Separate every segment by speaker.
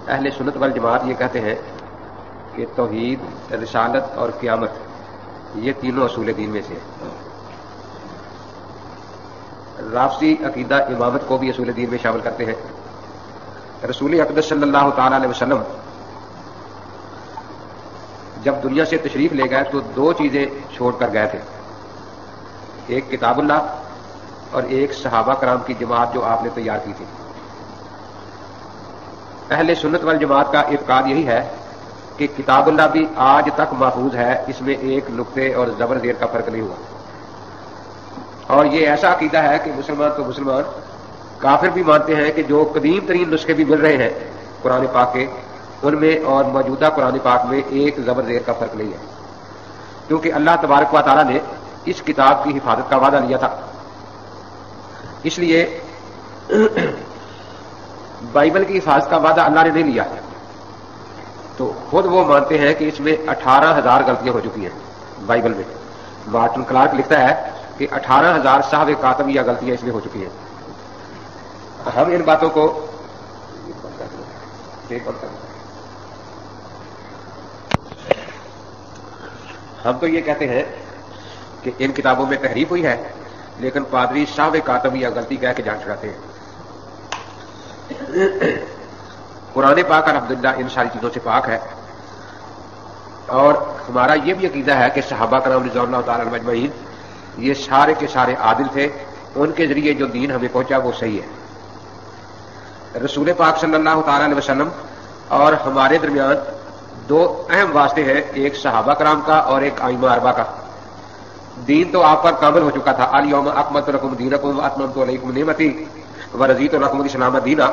Speaker 1: اہل سنت والجماعت یہ کہتے ہیں کہ توحید، رسالت اور قیامت یہ تینوں اصول دین میں سے ہیں۔ رافضی عقیدہ امامت کو بھی اصول دین میں شامل کرتے ہیں۔ رسول اقدس صلی اللہ تعالی علیہ وسلم جب دنیا سے تشریف لے گئے تو دو چیزیں چھوڑ کر گئے تھے، ایک کتاب اللہ اور ایک صحابہ کرام کی جماعت جو آپ نے تیار کی تھی۔ اہل سنت والجماعت کا اعتقاد یہی ہے کہ کتاب اللہ بھی آج تک محفوظ ہے، اس میں ایک نقطے اور زبر زیر کا فرق نہیں ہوا، اور یہ ایسا عقیدہ ہے کہ مسلمان تو مسلمان، کافر بھی مانتے ہیں کہ جو قدیم ترین نسخے بھی مل رہے ہیں قرآن پاک کے، ان میں اور موجودہ قرآن پاک میں ایک زبر زیر کا فرق نہیں ہے، کیونکہ اللہ تبارک و تعالیٰ نے اس کتاب کی حفاظت کا وعدہ لیا تھا۔ اس لیے بائبل کی حفاظت کا وعدہ اللہ نے نہیں لیا، تو خود وہ مانتے ہیں کہ اس میں 18,000 غلطیاں ہو چکی ہیں بائبل میں۔ مارٹن کلارک لکھتا ہے کہ 18,000 صحو کاتب یا غلطیاں اس میں ہو چکی ہیں۔ ہم ان باتوں کو ہم تو یہ کہتے ہیں کہ ان کتابوں میں تحریف ہوئی ہے، لیکن پادری صحو کاتب یا غلطی کہہ کے جان چھڑاتے ہیں۔ قرآن پاک الحمدللہ ان ساری چیزوں سے پاک ہے، اور ہمارا یہ بھی عقیدہ ہے کہ صحابہ کرام رضوان اللہ تعالی عنہم اجمعین یہ سارے کے سارے عادل تھے، ان کے ذریعے جو دین ہمیں پہنچا وہ صحیح ہے۔ رسول پاک صلی اللہ تعالی علیہ وسلم اور ہمارے درمیان دو اہم واسطے ہیں، ایک صحابہ کرام کا اور ایک ائمہ اربعہ کا۔ دین تو آپ پر کامل ہو چکا تھا، الیوم اکملت لکم دینکم واتممت علیکم نعمتی ورضیت لکم الاسلام دینا۔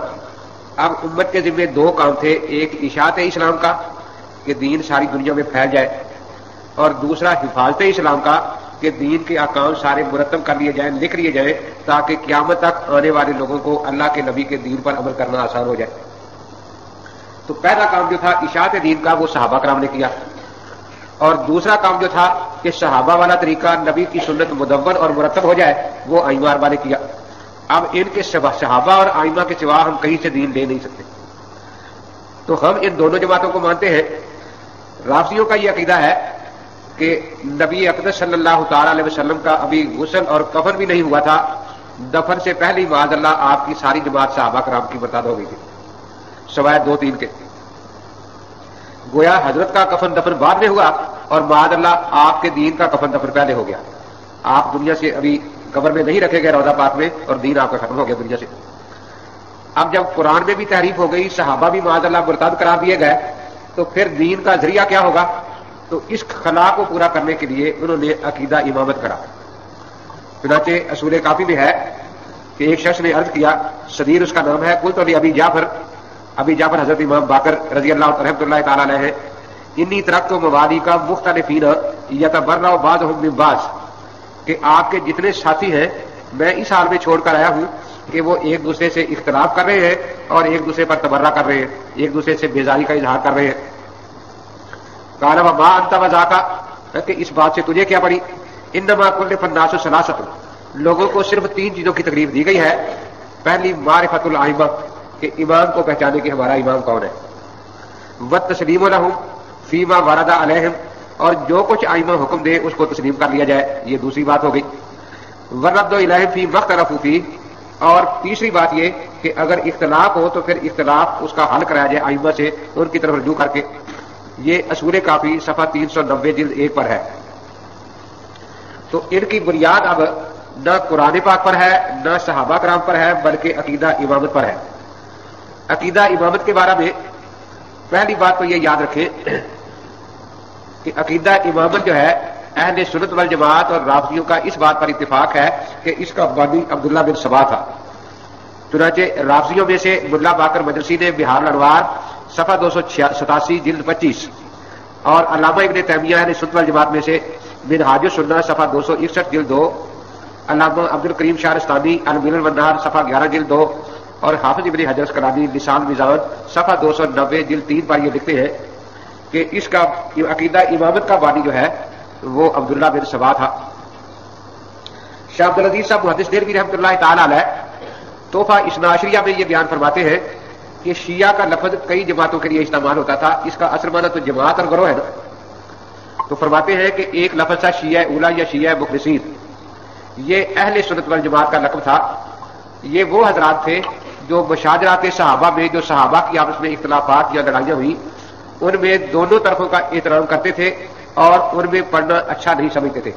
Speaker 1: اب امت کے ذمہ دو کام تھے، ایک اشاعت اسلام کا کہ دین ساری دنیا میں پھیل جائے، اور دوسرا حفاظت اسلام کا کہ دین کے احکام سارے مرتب کر لیے جائیں، لکھ لیے جائیں، تاکہ قیامت تک آنے والے لوگوں کو اللہ کے نبی کے دین پر عمل کرنا آسان ہو جائے۔ تو پہلا کام جو تھا اشاعت دین کا وہ صحابہ کرام نے کیا، اور دوسرا کام جو تھا کہ صحابہ والا طریقہ نبی کی سنت مدون اور مرتب ہو جائے وہ ائمہ اربعہ نے کیا۔ اب ان کے صحابہ اور ائمہ کے سوا ہم کہیں سے دین لے نہیں سکتے، تو ہم ان دونوں جماعتوں کو مانتے ہیں۔ رافضیوں کا یہ عقیدہ ہے کہ نبی اقدس صلی اللہ تعالی علیہ وسلم کا ابھی غسل اور کفن بھی نہیں ہوا تھا، دفن سے پہلے ہی معاذ اللہ آپ کی ساری جماعت صحابہ کرام کی مرتد ہو گئی تھی، سوائے 2-3 کے۔ گویا حضرت کا کفن دفن بعد میں ہوا، اور معاذ اللہ آپ کے دین کا کفن دفن پہلے ہو گیا۔ آپ دنیا سے ابھی قبر میں نہیں رکھے گئے روضہ پاک میں، اور دین آپ کا ختم ہو گیا دنیا سے۔ اب جب قرآن میں بھی تحریف ہو گئی، صحابہ بھی معاذ اللہ مرتد قرار دیے گئے، تو پھر دین کا ذریعہ کیا ہوگا؟ تو اس خلا کو پورا کرنے کے لیے انہوں نے عقیدہ امامت کرا۔ چنانچہ اصول کافی میں ہے کہ ایک شخص نے عرض کیا، صدیر اس کا نام ہے، قلت ابی جعفر حضرت امام باقر رضی اللہ رحمۃ اللہ تعالی علیہ، انی ترکت موالی کا مختلفین یتبرأ بعضهم من بعض، کہ آپ کے جتنے ساتھی ہیں میں اس حال میں چھوڑ کر آیا ہوں کہ وہ ایک دوسرے سے اختلاف کر رہے ہیں اور ایک دوسرے پر تبرہ کر رہے ہیں، ایک دوسرے سے بیزاری کا اظہار کر رہے ہیں۔ قال وما انت وذاک، کہ اس بات سے تجھے کیا پڑی؟ انما کلف الناس ثلاثۃ، لوگوں کو صرف 3 چیزوں کی تکلیف دی گئی ہے۔ پہلی معرفت الائمہ، کہ امام کو پہچانے کہ ہمارا امام کون ہے، والتسلیم لهم فیما ورد علیہم، اور جو کچھ ائمہ حکم دے اس کو تسلیم کر لیا جائے، یہ دوسری بات ہو گئی۔ والرد الیہم فیما اختلفوا فیہ، اور تیسری بات یہ کہ اگر اختلاف ہو تو پھر اختلاف اس کا حل کرایا جائے ائمہ سے، ان کی طرف رجوع کر کے۔ یہ اصول کافی صفحہ 390 جلد 1 پر ہے۔ تو ان کی بنیاد اب نہ قرآن پاک پر ہے نہ صحابہ کرام پر ہے، بلکہ عقیدہ امامت پر ہے۔ عقیدہ امامت کے بارے میں پہلی بات تو یہ یاد رکھیں کہ عقیدہ امامت جو ہے اہل سنت والجماعت اور رافضیوں کا اس بات پر اتفاق ہے کہ اس کا بانی عبداللہ بن سبا تھا۔ چنانچہ رافضیوں میں سے ملا باقر مجلسی نے بہار الانوار صفحہ 287 جلد 25، اور علامہ ابن تیمیہ اہل سنت والجماعت میں سے منہاج السنہ صفحہ 261 جلد 2، علامہ عبد الکریم شارستانی الملل والنہار صفحہ 11 جلد 2، اور حافظ ابن حجر اسقلانی لسان میزان صفحہ 290 جلد 3 پر یہ لکھتے ہیں کہ اس کا عقیدہ امامت کا بانی جو ہے وہ عبداللہ بن سبا تھا۔ شاہ عبدالعزیز صاحب محدث دہلوی رحمۃ اللہ تعالی علیہ تحفہ اثنا عشریہ میں یہ بیان فرماتے ہیں کہ شیعہ کا لفظ کئی جماعتوں کے لیے استعمال ہوتا تھا، اس کا اصل معنی تو جماعت اور گروہ ہے نا. تو فرماتے ہیں کہ ایک لفظ تھا شیعہ اولا یا شیعہ مخلصین، یہ اہل سنت والجماعت کا لقب تھا. یہ وہ حضرات تھے جو مشاجرات صحابہ میں جو صحابہ کی آپس میں اختلافات یا لڑائیاں ہوئی ان میں دونوں طرفوں کا احترام کرتے تھے اور ان میں پڑھنا اچھا نہیں سمجھتے تھے.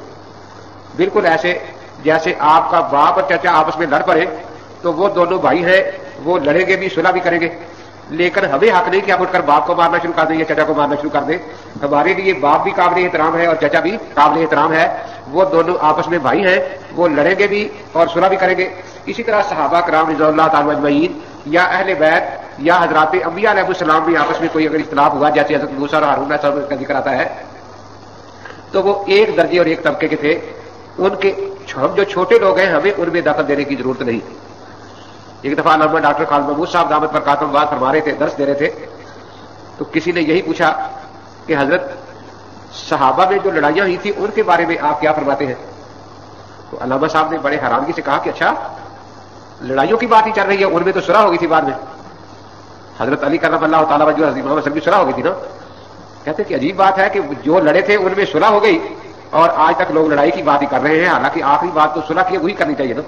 Speaker 1: بالکل ایسے جیسے آپ کا باپ اور چچا آپس میں لڑ پڑے تو وہ دونوں بھائی ہیں، وہ لڑیں گے بھی، صلح بھی کریں گے، لیکن ہمیں حق نہیں کہ ہم اٹھ کر باپ کو مارنا شروع کر دیں یا چچا کو مارنا شروع کر دیں. ہمارے لیے باپ بھی قابل احترام ہے اور چچا بھی قابل احترام ہے، وہ دونوں آپس میں بھائی ہیں، وہ لڑیں گے بھی اور صلح بھی کریں گے. اسی طرح صحابہ کرام رضوان اللہ تعالیٰ اجمعین یا اہل بیت یا حضرات انبیاء علیہ السلام میں آپس میں کوئی اگر اختلاف ہوا، جیسے حضرت موسیٰ اور ہارون کا ذکر آتا ہے، تو وہ ایک درجے اور ایک طبقے کے تھے. ان کے ہم جو چھوٹے لوگ ہیں ہمیں ان میں دخل دینے کی ضرورت نہیں. ایک دفعہ علامہ ڈاکٹر خالد محمود صاحب دامت برکاتہم بات فرما رہے تھے، درس دے رہے تھے، تو کسی نے یہی پوچھا کہ حضرت صحابہ میں جو لڑائیاں ہوئی تھیں ان کے بارے میں آپ کیا فرماتے ہیں؟ تو علامہ صاحب نے بڑے حیرانگی سے کہا کہ اچھا لڑائیوں کی بات ہی چل رہی ہے، ان میں تو صلح ہو گئی تھی بعد میں. حضرت علی کرم اللہ تعالیٰ وجہ حضرت محمد صلی صلح ہو گئی تھی نا. کہتے کہ عجیب بات ہے کہ جو لڑے تھے ان میں صلح ہو گئی اور آج تک لوگ لڑائی کی بات ہی کر رہے ہیں، حالانکہ آخری بات تو صلح کی وہی کرنی چاہیے نا.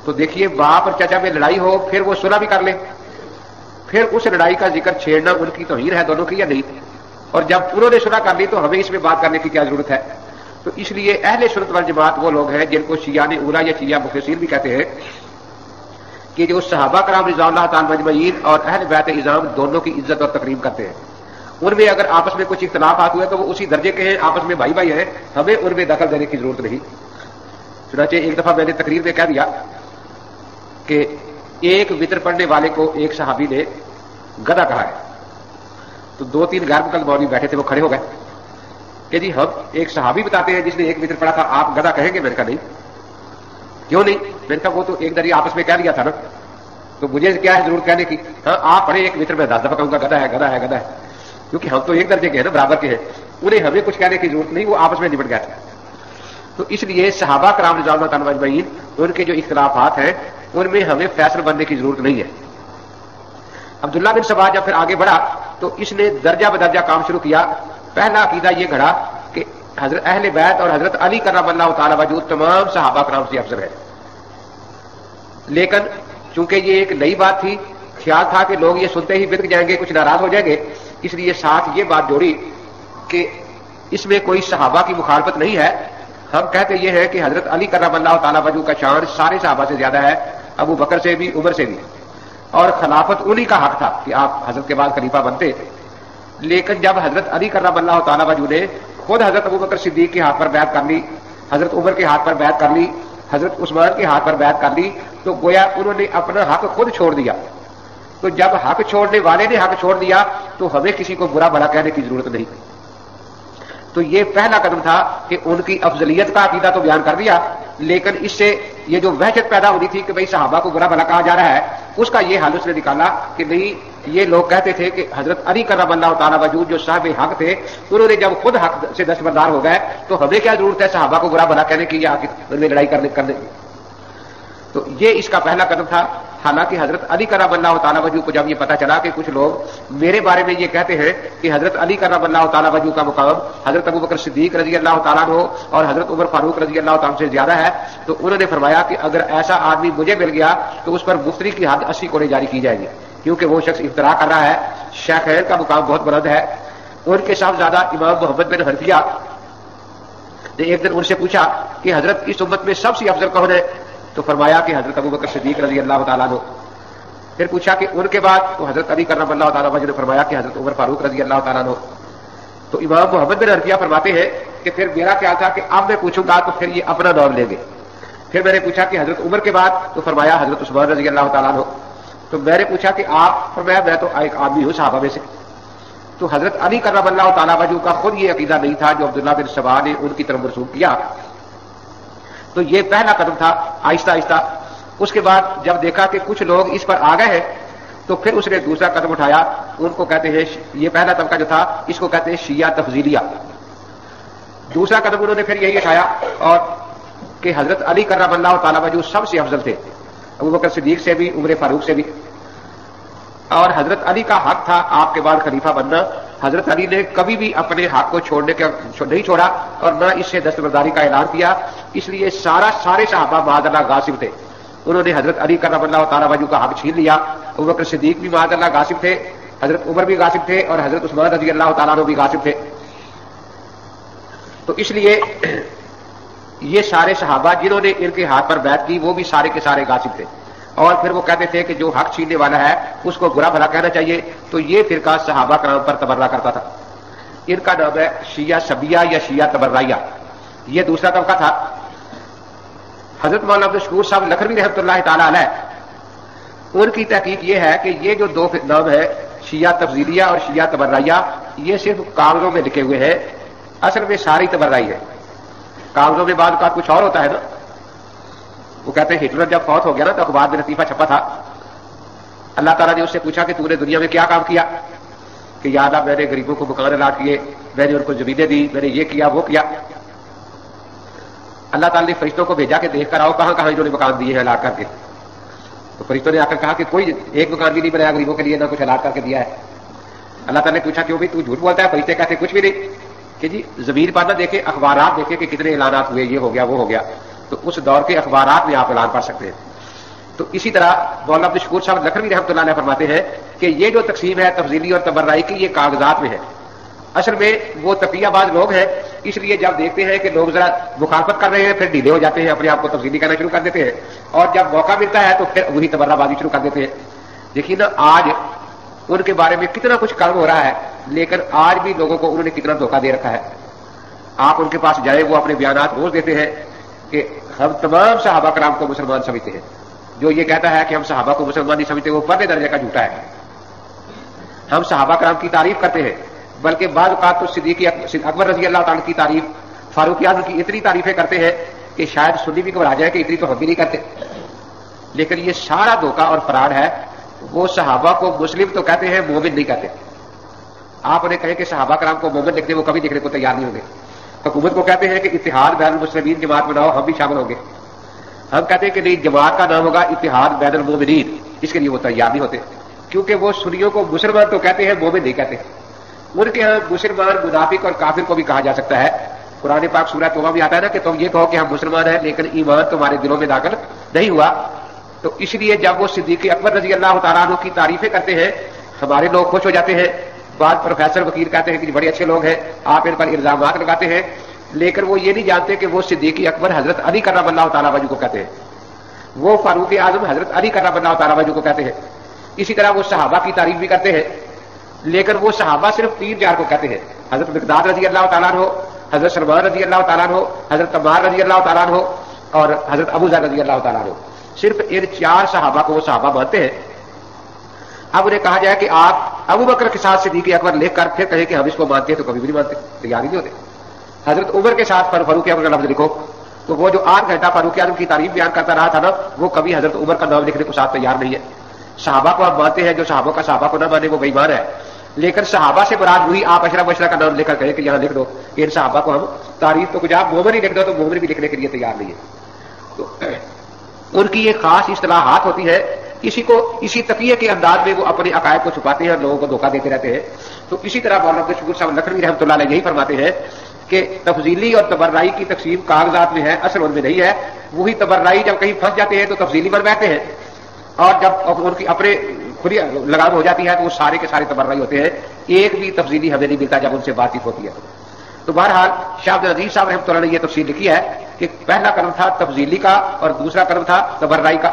Speaker 1: تو دیکھیے باپ اور چچا میں لڑائی ہو پھر وہ صلح بھی کر لیں، پھر اس لڑائی کا ذکر چھیڑنا ان کی توہین ہے دونوں کی یا نہیں؟ اور جب انہوں نے صلح کر لی تو ہمیں اس میں بات کرنے کی کیا ضرورت ہے؟ تو اس لیے اہل سنت والجماعت وہ لوگ ہیں جن کو شیعہ اولا یا شیعہ مخلصین بھی کہتے ہیں، کہ جو صحابہ کرام رضوان اللہ تعالیٰ اجمعین اور اہل بیت اعظام دونوں کی عزت اور تکریم کرتے ہیں. ان میں اگر آپس میں کچھ اختلافات ہوئے تو وہ اسی درجے کے ہیں، آپس میں بھائی بھائی ہیں، ہمیں ان میں دخل دینے کی ضرورت نہیں. چنانچہ ایک دفعہ میں نے تقریر میں کہہ دیا کہ ایک وطر پڑھنے والے کو ایک صحابی نے گدھا کہا ہے. تو 2-3 غیر مقلد مولوی بیٹھے تھے، وہ کھڑے ہو گئے کہ جی ہم ایک صحابی بتاتے ہیں جس نے ایک وطر پڑھا تھا، آپ گدھا کہیں گے؟ میں نے کہا نہیں. کیوں نہیں؟ میں نے کہا وہ تو ایک درجہ آپس میں کہہ لیا تھا نا، تو مجھے کیا ہے ضرورت کہنے کی؟ ہاں آپ پڑھے ایک وطر میں 10 دفعہ کہوں گا گدھا ہے گدھا ہے گدھا ہے، کیونکہ ہم تو ایک درجے کے ہیں نا، برابر کے ہیں، انہیں ہمیں کچھ کہنے کی ضرورت نہیں، وہ آپس میں نمٹ گئے تھے. تو اس لیے صحابہ کرام رضوان اللہ تعالیٰ اجمعین ان کے جو اختلافات ہیں ان میں ہمیں فیصل بننے کی ضرورت نہیں ہے. عبداللہ بن سبا جب پھر آگے بڑھا تو اس نے درجہ بدرجہ کام شروع کیا. پہلا عقیدہ یہ گھڑا کہ حضرت اہل بیت اور حضرت علی کرم اللہ تعالیٰ وجہ تمام صحابہ کرام سے افضل ہے. لیکن چونکہ یہ ایک نئی بات تھی، خیال تھا کہ لوگ یہ سنتے ہی بدک جائیں گے، کچھ ناراض ہو جائیں گے، اس لیے ساتھ یہ بات جوڑی کہ اس میں کوئی صحابہ کی مخالفت نہیں ہے. ہم کہتے یہ ہے کہ حضرت علی کرم اللہ تعالیٰ وجہ کا شان سارے صحابہ سے زیادہ ہے، ابو بکر سے بھی، عمر سے بھی، اور خلافت انہی کا حق تھا کہ آپ حضرت کے بعد خلیفہ بنتے. لیکن جب حضرت علی کرم اللہ تعالیٰ وجہ نے خود حضرت ابو بکر صدیق کے ہاتھ پر بیعت کر لی، حضرت عمر کے ہاتھ پر بیعت کر لی، حضرت عثمان کے ہاتھ پر بیعت کر لی، تو گویا انہوں نے اپنا حق خود چھوڑ دیا. تو جب حق چھوڑنے والے نے حق چھوڑ دیا تو ہمیں کسی کو برا بھلا کہنے کی ضرورت نہیں. تو یہ پہلا قدم تھا کہ ان کی افضلیت کا عقیدہ تو بیان کر دیا، لیکن اس سے یہ جو وحشت پیدا ہو رہی تھی کہ بھئی صحابہ کو برا بھلا کہا جا رہا ہے، اس کا یہ حل اس نے نکالا کہ نہیں، یہ لوگ کہتے تھے کہ حضرت علی کرم اللہ تعالیٰ وجود جو صاحب حق تھے، انہوں نے جب خود حق سے دستبردار ہو گئے تو ہمیں کیا ضرورت ہے صحابہ کو برا بھلا کہنے کی یا ان میں لڑائی کرنے کی. تو یہ اس کا پہلا قدم تھا. حالانکہ حضرت علی کرم اللہ تعالیٰ وجہ کو جب یہ پتا چلا کہ کچھ لوگ میرے بارے میں یہ کہتے ہیں کہ حضرت علی کرم اللہ تعالیٰ وجہ کا مقام حضرت ابو بکر صدیق رضی اللہ تعالیٰ عنہ اور حضرت عمر فاروق رضی اللہ تعالیٰ سے زیادہ ہے، تو انہوں نے فرمایا کہ اگر ایسا آدمی مجھے مل گیا تو اس پر مفتری کی حد 80 کوڑے جاری کی جائے گی، کیونکہ وہ شخص افتراء کر رہا ہے. شیخین کا مقام بہت بلند ہے. ان کے صاحبزادہ امام محمد بن حنفیہ نے ایک دن ان سے پوچھا کہ حضرت اس امت میں سب سے افضل کون ہے؟ تو فرمایا کہ حضرت ابو بکر صدیق رضی اللہ تعالیٰ عنہ. پھر پوچھا کہ ان کے بعد؟ تو حضرت علی کرم اللہ تعالیٰ عنہ نے فرمایا کہ حضرت عمر فاروق رضی اللہ تعالیٰ عنہ. تو امام محمد بن حنفیہ فرماتے ہیں کہ پھر میرا خیال تھا کہ اب میں پوچھوں گا تو پھر یہ اپنا نام لیں گے. پھر میں نے پوچھا کہ حضرت عمر کے بعد؟ تو فرمایا حضرت عثمان رضی اللہ تعالیٰ عنہ. تو میں نے پوچھا کہ آپ؟ فرمایا میں تو ایک آدمی ہوں صحابہ میں سے. تو حضرت علی کرم اللہ تعالیٰ وجہ کا خود یہ عقیدہ نہیں تھا جو عبداللہ بن سبا نے ان کی طرف مرسوخ کیا. تو یہ پہلا قدم تھا. آہستہ آہستہ اس کے بعد جب دیکھا کہ کچھ لوگ اس پر آ گئے ہیں تو پھر اس نے دوسرا قدم اٹھایا. ان کو کہتے ہیں، یہ پہلا طبقہ جو تھا اس کو کہتے ہیں شیعہ تفضیلیہ. دوسرا قدم انہوں نے پھر یہی اٹھایا اور کہ حضرت علی کرم اللہ تعالیٰ وجہ سب سے افضل تھے، ابو بکر صدیق سے بھی، عمر فاروق سے بھی. اور حضرت علی کا حق تھا آپ کے بعد خلیفہ بننا. حضرت علی نے کبھی بھی اپنے حق کو چھوڑنے کا نہیں چھوڑا اور نہ اس سے دستبرداری کا اعلان کیا. اس لیے سارے صحابہ معاذ اللہ غاصب تھے. انہوں نے حضرت علی کرم اللہ تعالیٰ وجہ کا حق چھین لیا. ابوبکر صدیق بھی معاذ اللہ غاصب تھے, حضرت عمر بھی غاصب تھے اور حضرت عثمان رضی اللہ تعالیٰ عنہ بھی غاصب تھے. تو اس لیے یہ سارے صحابہ جنہوں نے ان کے ہاتھ پر بیعت کی وہ بھی سارے کے سارے غاصب تھے. اور پھر وہ کہتے تھے کہ جو حق چھیننے والا ہے اس کو برا بھلا کہنا چاہیے. تو یہ فرقہ صحابہ کرام پر تبرہ کرتا تھا. ان کا نام ہے شیعہ شبیہ یا شیعہ تبرائیہ. یہ دوسرا طبقہ تھا. حضرت مولانا عبدالشکور صاحب لکھنوی رحمۃ اللہ تعالی علیہ, ان کی تحقیق یہ ہے کہ یہ جو دو نام ہے شیعہ تفضیلیہ اور شیعہ تبرائیہ, یہ صرف کاغذوں میں لکھے ہوئے ہیں. اصل میں ساری تبرائی ہے. کاغذوں میں بعد کا کچھ اور ہوتا ہے نا. وہ کہتے ہیں ہٹلر جب فوت ہو گیا نا تو اخبار میں لطیفہ چھپا تھا. اللہ تعالیٰ نے اس سے پوچھا کہ تو نے دنیا میں کیا کام کیا؟ کہ یا اللہ میں نے غریبوں کو مکان الاٹ کیے, میں نے ان کو زمینیں دی, میں نے یہ کیا وہ کیا. اللہ تعالیٰ نے فرشتوں کو بھیجا کہ دیکھ کر آؤ کہاں کہاں انہوں نے مکان دیے ہیں الاٹ کر کے. تو فرشتوں نے آ کر کہا کہ کوئی ایک مکان بھی نہیں بنایا غریبوں کے لیے, نہ کچھ الاٹ کر کے دیا ہے. اللہ تعالیٰ نے پوچھا کیوں بھائی تو جھوٹ بولتا ہے؟ فرشتے کہتے کچھ بھی نہیں. کہ جی زمین پر نہ دیکھیں, اخبارات دیکھیں کہ کتنے اعلانات ہوئے, یہ ہو گیا وہ ہو گیا. تو اس دور کے اخبارات میں آپ اعلان پڑھ سکتے ہیں. تو اسی طرح مولانا عبدالشکور صاحب لکھنوی رحمۃ اللہ علیہ فرماتے ہیں کہ یہ جو تقسیم ہے تفضیلی اور تبرائی کی, یہ کاغذات میں ہے. اصل میں وہ تقیہ باز لوگ ہیں. اس لیے جب دیکھتے ہیں کہ لوگ ذرا مخالفت کر رہے ہیں پھر ڈھیلے ہو جاتے ہیں, اپنے آپ کو تفضیلی کرنا شروع کر دیتے ہیں, اور جب موقع ملتا ہے تو پھر وہی تبرہ بازی شروع کر دیتے ہیں. دیکھیے نا آج ان کے بارے میں کتنا کچھ کام ہو رہا ہے, لیکن آج بھی لوگوں کو انہوں نے کتنا دھوکہ دے رکھا ہے. آپ ان کے پاس جائیں, وہ اپنے بیانات روز دیتے ہیں کہ ہم تمام صحابہ کرام کو مسلمان سمجھتے ہیں. جو یہ کہتا ہے کہ ہم صحابہ کو مسلمان نہیں سمجھتے وہ پرلے درجے کا جھوٹا ہے. ہم صحابہ کرام کی تعریف کرتے ہیں, بلکہ بعض اوقات تو صدیق اکبر رضی اللہ تعالیٰ کی تعریف, فاروق اعظم کی اتنی تعریفیں کرتے ہیں کہ شاید سنی بھی گھبرا جائے کہ اتنی تو ہم بھی نہیں کرتے. لیکن یہ سارا دھوکہ اور فراڈ ہے. وہ صحابہ کو مسلم تو کہتے ہیں, مومن نہیں کہتے. آپ انہیں کہیں کہ صحابہ کرام کو مومن لکھتے, وہ کبھی لکھنے کو تیار نہیں ہوں گے. حکومت کو کہتے ہیں کہ اتحاد بین المسلمین جماعت بناؤ, ہم بھی شامل ہوں گے. ہم کہتے ہیں کہ نہیں, جماعت کا نام ہوگا اتحاد بین المومنین, اس کے لیے وہ تیار نہیں ہوتے, کیونکہ وہ سنیوں کو مسلمان تو کہتے ہیں, مومن نہیں کہتے. ان کے ہاں مسلمان منافق اور کافر کو بھی کہا جا سکتا ہے. قرآن پاک سورہ توبہ میں آتا ہے نا کہ تم یہ کہو کہ ہم مسلمان ہیں لیکن ایمان تمہارے دلوں میں داخل نہیں ہوا. تو اس لیے جب وہ صدیق اکبر رضی اللہ تعالیٰ عنہ کی تعریفیں کرتے ہیں ہمارے لوگ خوش ہو جاتے ہیں. بعض پروفیسر وکیل کہتے ہیں کہ بڑے اچھے لوگ ہیں, آپ ان پر الزامات لگاتے ہیں, لیکن وہ یہ نہیں جانتے کہ وہ صدیق اکبر حضرت علی کرم اللہ تعالیٰ وجہ کو کہتے ہیں, وہ فاروق اعظم حضرت علی کرم اللہ تعالیٰ وجہ کو کہتے ہیں. اسی طرح وہ صحابہ کی تعریف بھی کرتے ہیں, لیکن وہ صحابہ صرف 3-4 کو کہتے ہیں, حضرت مقداد رضی اللہ تعالیٰ عنہ, حضرت سلمان رضی اللہ تعالیٰ عنہ, حضرت عمار رضی اللہ تعالیٰ عنہ اور حضرت ابو ذر رضی اللہ تعالیٰ عنہ. صرف ان 4 صحابہ کو وہ صحابہ مانتے ہیں. اب انہیں کہا جائے کہ آپ ابو بکر کے ساتھ صدیق اکبر لکھ کر پھر کہیں کہ ہم اس کو مانتے ہیں, تو کبھی بھی نہیں مانتے, تیار ہی نہیں ہوتے. حضرت عمر کے ساتھ فاروق اعظم کا لفظ لکھو, تو وہ جو 8 گھنٹہ فاروق اعظم کی تعریف بیان کرتا رہا تھا نا, وہ کبھی حضرت عمر کا نام لکھنے کو ساتھ تیار نہیں ہے. صحابہ کو ہم مانتے ہیں, جو صحابہ کا صحابہ کو نہ مانے وہ بے ایمان ہے. لیکن صحابہ سے مراد وہی آپ اشرف اشرف کا نام لکھ کر کہیں کہ یہاں لکھ دو کہ ان صحابہ کو ہم تعریف, تو کچھ آپ مومن ہی لکھ دو تو مومن بھی لکھنے کے لیے تیار نہیں ہے. تو ان کی یہ خاص اصطلاحات ہوتی ہے, اسی تقیے کے انداز میں وہ اپنے عقائد کو چھپاتے ہیں اور لوگوں کو دھوکہ دیتے رہتے ہیں. تو اسی طرح مولانا عبدالشکور صاحب لکھنوی رحمۃ اللہ علیہ یہی فرماتے ہیں کہ تفضیلی اور تبرائی کی تقسیم کاغذات میں ہے, اصل ان میں نہیں ہے. وہی تبرائی جب کہیں پھنس جاتے ہیں تو تفضیلی بن بیٹھتے ہیں, اور جب ان کی اپنے کھلی لگام ہو جاتی ہے تو وہ سارے کے سارے تبرائی ہوتے ہیں. ایک بھی تفضیلی ہمیں نہیں ملتا جب ان سے بات چیت ہوتی ہے. تو بہرحال شاہ عبد العزیز صاحب رحمۃ اللہ نے یہ تفصیل لکھی ہے کہ پہلا قدم تھا تفضیلی کا اور دوسرا قدم تھا تبرائی کا.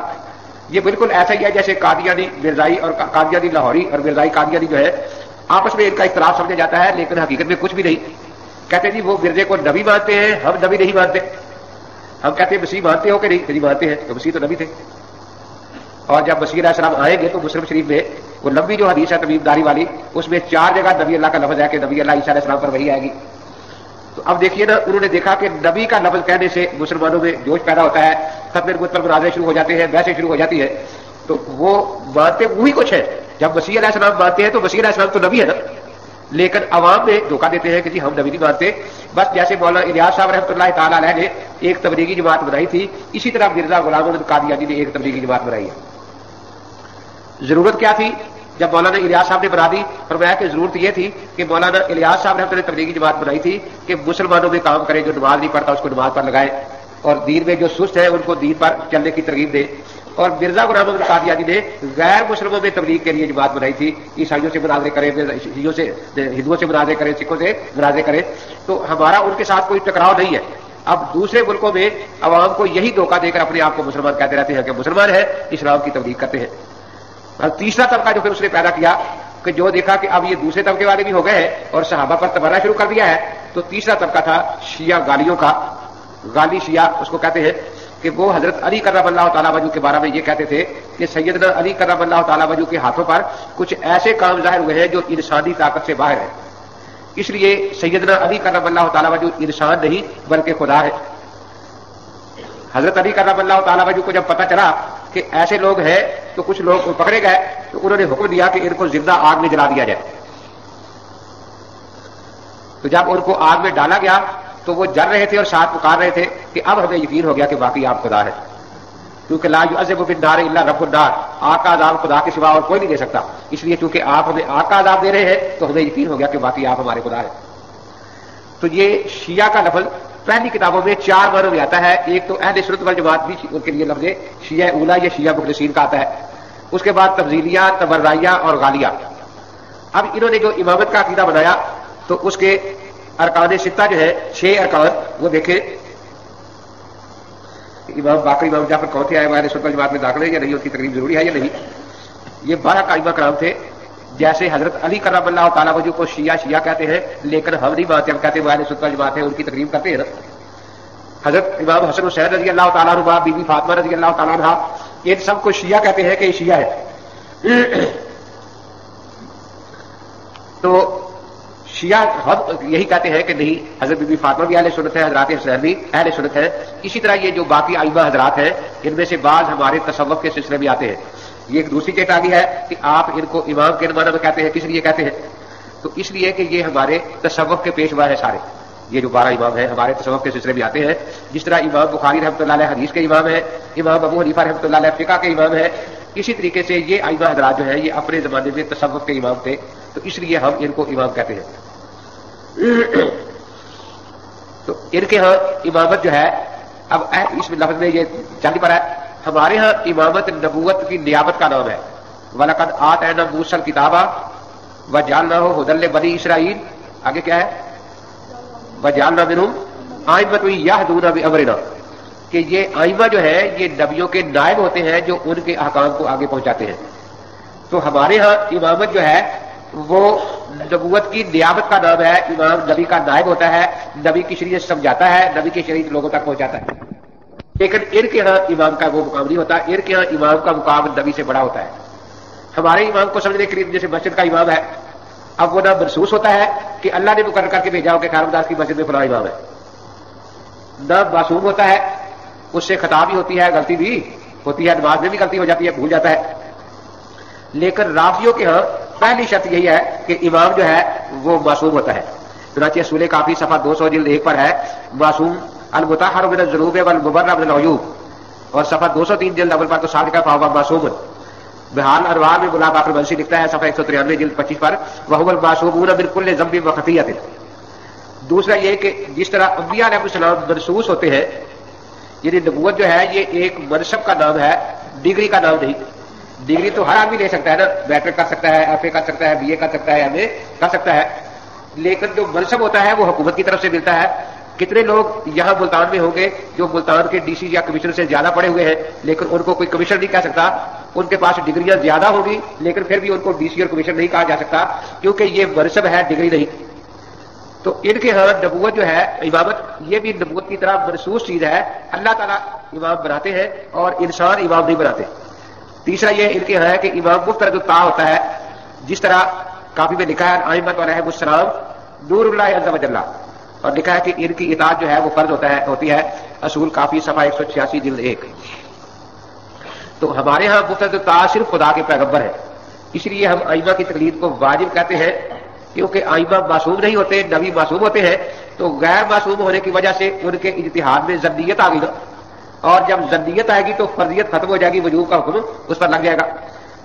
Speaker 1: یہ بالکل ایسا ہی ہے جیسے قادیانی مرزائی اور قادیانی لاہوری اور مرزائی قادیانی جو ہے آپس میں ان کا اختلاف سمجھا جاتا ہے, لیکن حقیقت میں کچھ بھی نہیں. کہتے جی وہ مرزے کو نبی مانتے ہیں, ہم نبی نہیں مانتے. ہم کہتے ہیں مسیح مانتے ہو کہ نہیں؟ نہیں مانتے ہیں. تو مسیح تو نبی تھے, اور جب مسیح علیہ السلام آئیں گے تو مسلم شریف میں وہ لمبی جو حدیث ہے طبیب داری والی, اس میں 4 جگہ نبی اللہ کا لفظ ہے کہ نبی اللہ عیسیٰ علیہ السلام پر وحی آئے گی. تو اب دیکھیے نا, انہوں نے دیکھا کہ نبی کا لفظ کہنے سے مسلمانوں میں جوش پیدا ہوتا ہے, ختم نبوت پر مناظرے شروع ہو جاتے ہیں, بحثیں شروع ہو جاتی ہے. تو وہ مانتے وہی کچھ ہے. جب مسیح علیہ السلام مانتے ہیں تو مسیح علیہ السلام تو نبی ہے نا, لیکن عوام میں دھوکہ دیتے ہیں کہ جی ہم نبی نہیں مانتے. بس جیسے مولانا الیاس صاحب رحمۃ اللہ تعالیٰ علیہ نے ایک تبلیغی جماعت بنائی تھی, اسی طرح مرزا غلام احمد قادیانی نے ایک تبلیغی جماعت بنائی ہے. ضرورت کیا تھی جب مولانا الیاس صاحب نے بنا دی، فرمایا کہ ضرورت یہ تھی کہ مولانا الیاس صاحب نے تبلیغی جماعت بنائی تھی کہ مسلمانوں میں کام کرے، جو نماز نہیں پڑھتا اس کو نماز پر لگائے، اور دین میں جو سست ہے ان کو دین پر چلنے کی ترغیب دے. اور مرزا غلام احمد قادیانی نے غیر مسلموں میں تبلیغ کے لیے جماعت بنائی تھی، عیسائیوں سے مناظرے کرے، ہندوؤں سے مناظرے کرے، سکھوں سے مناظرے کرے. تو ہمارا ان کے ساتھ کوئی ٹکراؤ نہیں ہے. اب دوسرے ملکوں میں عوام کو یہی دھوکہ دے کر اپنے آپ کو مسلمان کہتے رہتے ہیں کہ مسلمان ہیں، اسلام کی تبلیغ کرتے ہیں. اور تیسرا طبقہ جو پھر اس نے پیدا کیا کہ جو دیکھا کہ اب یہ دوسرے طبقے والے بھی ہو گئے ہیں اور صحابہ پر تبرہ شروع کر دیا ہے، تو تیسرا طبقہ تھا شیعہ غالیوں کا. غالی شیعہ اس کو کہتے ہیں کہ وہ حضرت علی کرم اللہ تعالیٰ عنہ کے بارے میں یہ کہتے تھے کہ سیدنا علی کرم اللہ تعالیٰ عنہ کے ہاتھوں پر کچھ ایسے کام ظاہر ہوئے ہیں جو انسانی طاقت سے باہر ہے، اس لیے سیدنا علی کرم اللہ تعالیٰ عنہ انسان نہیں بلکہ خدا ہے. حضرت علی کرم اللہ تعالیٰ عنہ کو جب پتہ چلا کہ ایسے لوگ ہیں تو کچھ لوگ پکڑے گئے، تو انہوں نے حکم دیا کہ ان کو زندہ آگ میں جلا دیا جائے. تو جب ان کو آگ میں ڈالا گیا تو وہ جل رہے تھے اور ساتھ پکار رہے تھے کہ اب ہمیں یقین ہو گیا کہ واقعی آپ خدا ہے، کیونکہ لا یعذب بالنار الا رب النار، آگ کا عذاب خدا کے سوا اور کوئی نہیں دے سکتا. اس لیے چونکہ آپ ہمیں آگ کا عذاب دے رہے ہیں تو ہمیں یقین ہو گیا کہ واقعی آپ ہمارے خدا ہیں. تو یہ شیعہ کا لفظ پہلی کتابوں میں 4 معنوں میں آتا ہے. ایک تو اہل سنت والجماعت بھی ان کے لیے لفظ شیعہ اولا یا شیعہ مخلصین کا آتا ہے. اس کے بعد تفضیلیہ، تبرائیہ اور غالیہ. اب انہوں نے جو امامت کا عقیدہ بنایا تو اس کے ارکان ستہ جو ہے 6 ارکان وہ دیکھیں. امام باقر امام جعفر کون تھے، اہل سنت والجماعت میں داخل ہے یا نہیں، ان کی تقریر ضروری ہے یا نہیں. یہ 12 قائمہ کرام تھے. جیسے حضرت علی کرم اللہ تعالیٰ عنہ کو شیعہ کہتے ہیں، لیکن ہم نہیں مانتے، ہم کہتے ہیں وہ اہل سنت والجماعت ہے، ان کی تقریر کرتے ہیں نا. حضرت امام حسن حسین رضی اللہ تعالیٰ عنہ، بی بی فاطمہ رضی اللہ تعالیٰ عنہ، ان سب کو شیعہ کہتے ہیں کہ یہ شیعہ ہے. تو شیعہ ہم یہی کہتے ہیں کہ نہیں، حضرت بی بی فاطمہ بھی اہل سنت ہے، حضرات حسین بھی اہل سنت ہے. اسی طرح یہ جو باقی ائمہ حضرات ہیں ان میں سے بعض ہمارے تصوف کے سلسلے میں آتے ہیں. یہ ایک دوسری چیز آگی ہے کہ آپ ان کو امام کے معنی میں کہتے ہیں. کس لیے کہتے ہیں؟ تو اس لیے کہ یہ ہمارے تصوف کے پیشوا ہے سارے. یہ جو 12 امام ہیں ہمارے تصوف کے سلسلے میں آتے ہیں. جس طرح امام بخاری رحمۃ اللہ علیہ حدیث کے امام ہیں، امام ابو حنیفہ رحمۃ اللہ علیہ فقہ کے امام ہیں، اسی طریقے سے یہ ائمہ حضرات جو ہیں یہ اپنے زمانے میں تصوف کے امام تھے. تو اس لیے ہم ان کو امام کہتے ہیں. تو ان کے ہاں امامت جو ہے، اب اس لفظ میں یہ چل پڑا ہے. ہمارے ہاں امامت نبوت کی نیابت کا نام ہے. وَلَقَدْ آتَيْنَا مُوسَى الْكِتَابَ وَجَعَلْنَاهُ هُدًى لِّبَنِي إِسْرَائِيلَ. آگے کیا ہے؟ وَجَعَلْنَا مِنْهُمْ أَئِمَّةً يَهْدُونَ بِأَمْرِنَا، کہ یہ ائمہ جو ہے یہ نبیوں کے نائب ہوتے ہیں جو ان کے احکام کو آگے پہنچاتے ہیں. تو ہمارے ہاں امامت جو ہے وہ نبوت کی نیابت کا نام ہے. امام نبی کا نائب ہوتا ہے، نبی کی شریعت سمجھاتا ہے، نبی کی شریعت لوگوں تک پہنچاتا ہے. لیکن ان کے ہاں امام کا وہ مقام نہیں ہوتا. ان کے ہاں امام کا مقام نبی سے بڑا ہوتا ہے. ہمارے امام کو سمجھنے کے لیے جیسے مسجد کا امام ہے، اب وہ نہ محسوس ہوتا ہے کہ اللہ نے مقرر کر کے بھیجا ہو کہ خیر مداس کی مسجد میں فلاں امام ہے، نہ معصوم ہوتا ہے، اس سے خطا بھی ہوتی ہے، غلطی بھی ہوتی ہے، نماز میں بھی غلطی ہو جاتی ہے، بھول جاتا ہے. لیکن رافیوں کے ہاں پہلی شرط یہی ہے کہ امام جو ہے وہ معصوم ہوتا ہے. چنانچہ اصول کافی صفحہ 200 جلد 1 پر ہے، معصوم المطہر من الذنوب والمبرأ من العیوب. اور صفحہ 203 جلد اول پر تو صادق فہو معصوم. بحال انوار میں ملا باقر منسی لکھتا ہے صفحہ 193 جلد 25 پر، وہو المعصومون من کل ذنب وخطیۃ. دوسرا یہ کہ جس طرح انبیاء علیہ السلام منصوص ہوتے ہیں، یعنی نبوت جو ہے یہ ایک منصب کا نام ہے، ڈگری کا نام نہیں. ڈگری تو ہر آدمی لے سکتا ہے نا، میٹرک کر سکتا ہے، ایف اے کر سکتا ہے، بی اے کر سکتا ہے، ایم اے کر سکتا ہے. لیکن جو منصب ہوتا ہے وہ حکومت کی طرف سے ملتا ہے. کتنے لوگ یہاں ملتان میں ہوں گے جو ملتان کے ڈی سی یا کمشنر سے زیادہ پڑھے ہوئے ہیں، لیکن ان کو کوئی کمشنر نہیں کہہ سکتا. ان کے پاس ڈگریاں زیادہ ہوگی لیکن پھر بھی ان کو ڈی سی اور کمشنر نہیں کہا جا سکتا، کیونکہ یہ منصب ہے، ڈگری نہیں. تو ان کے ہاں نبوت جو ہے، امامت، یہ بھی نبوت کی طرح محسوس چیز ہے. اللہ تعالیٰ امام بناتے ہیں اور انسان امام نہیں بناتے. تیسرا یہ ان کے ہاں ہے کہ امام مفترض الطاعہ ہوتا ہے. جس طرح کافی میں لکھا ہے ائمۃ علیہم السلام نور اللہ عز وجل، اور لکھا ہے کہ ان کی اطاعت جو ہے وہ فرض ہوتی ہے. اصول کافی صفحہ 186 جلد 1. تو ہمارے ہاں مفترض الطاعہ صرف خدا کے پیغمبر ہے. اس لیے ہم ائمہ کی تقلید کو واجب کہتے ہیں، کیونکہ ائمہ معصوم نہیں ہوتے، نبی معصوم ہوتے ہیں. تو غیر معصوم ہونے کی وجہ سے ان کے اجتہاد میں ظنیت آ گئی نا، اور جب ظنیت آئے گی تو فرضیت ختم ہو جائے گی، وجوب کا حکم اس پر لگ جائے گا.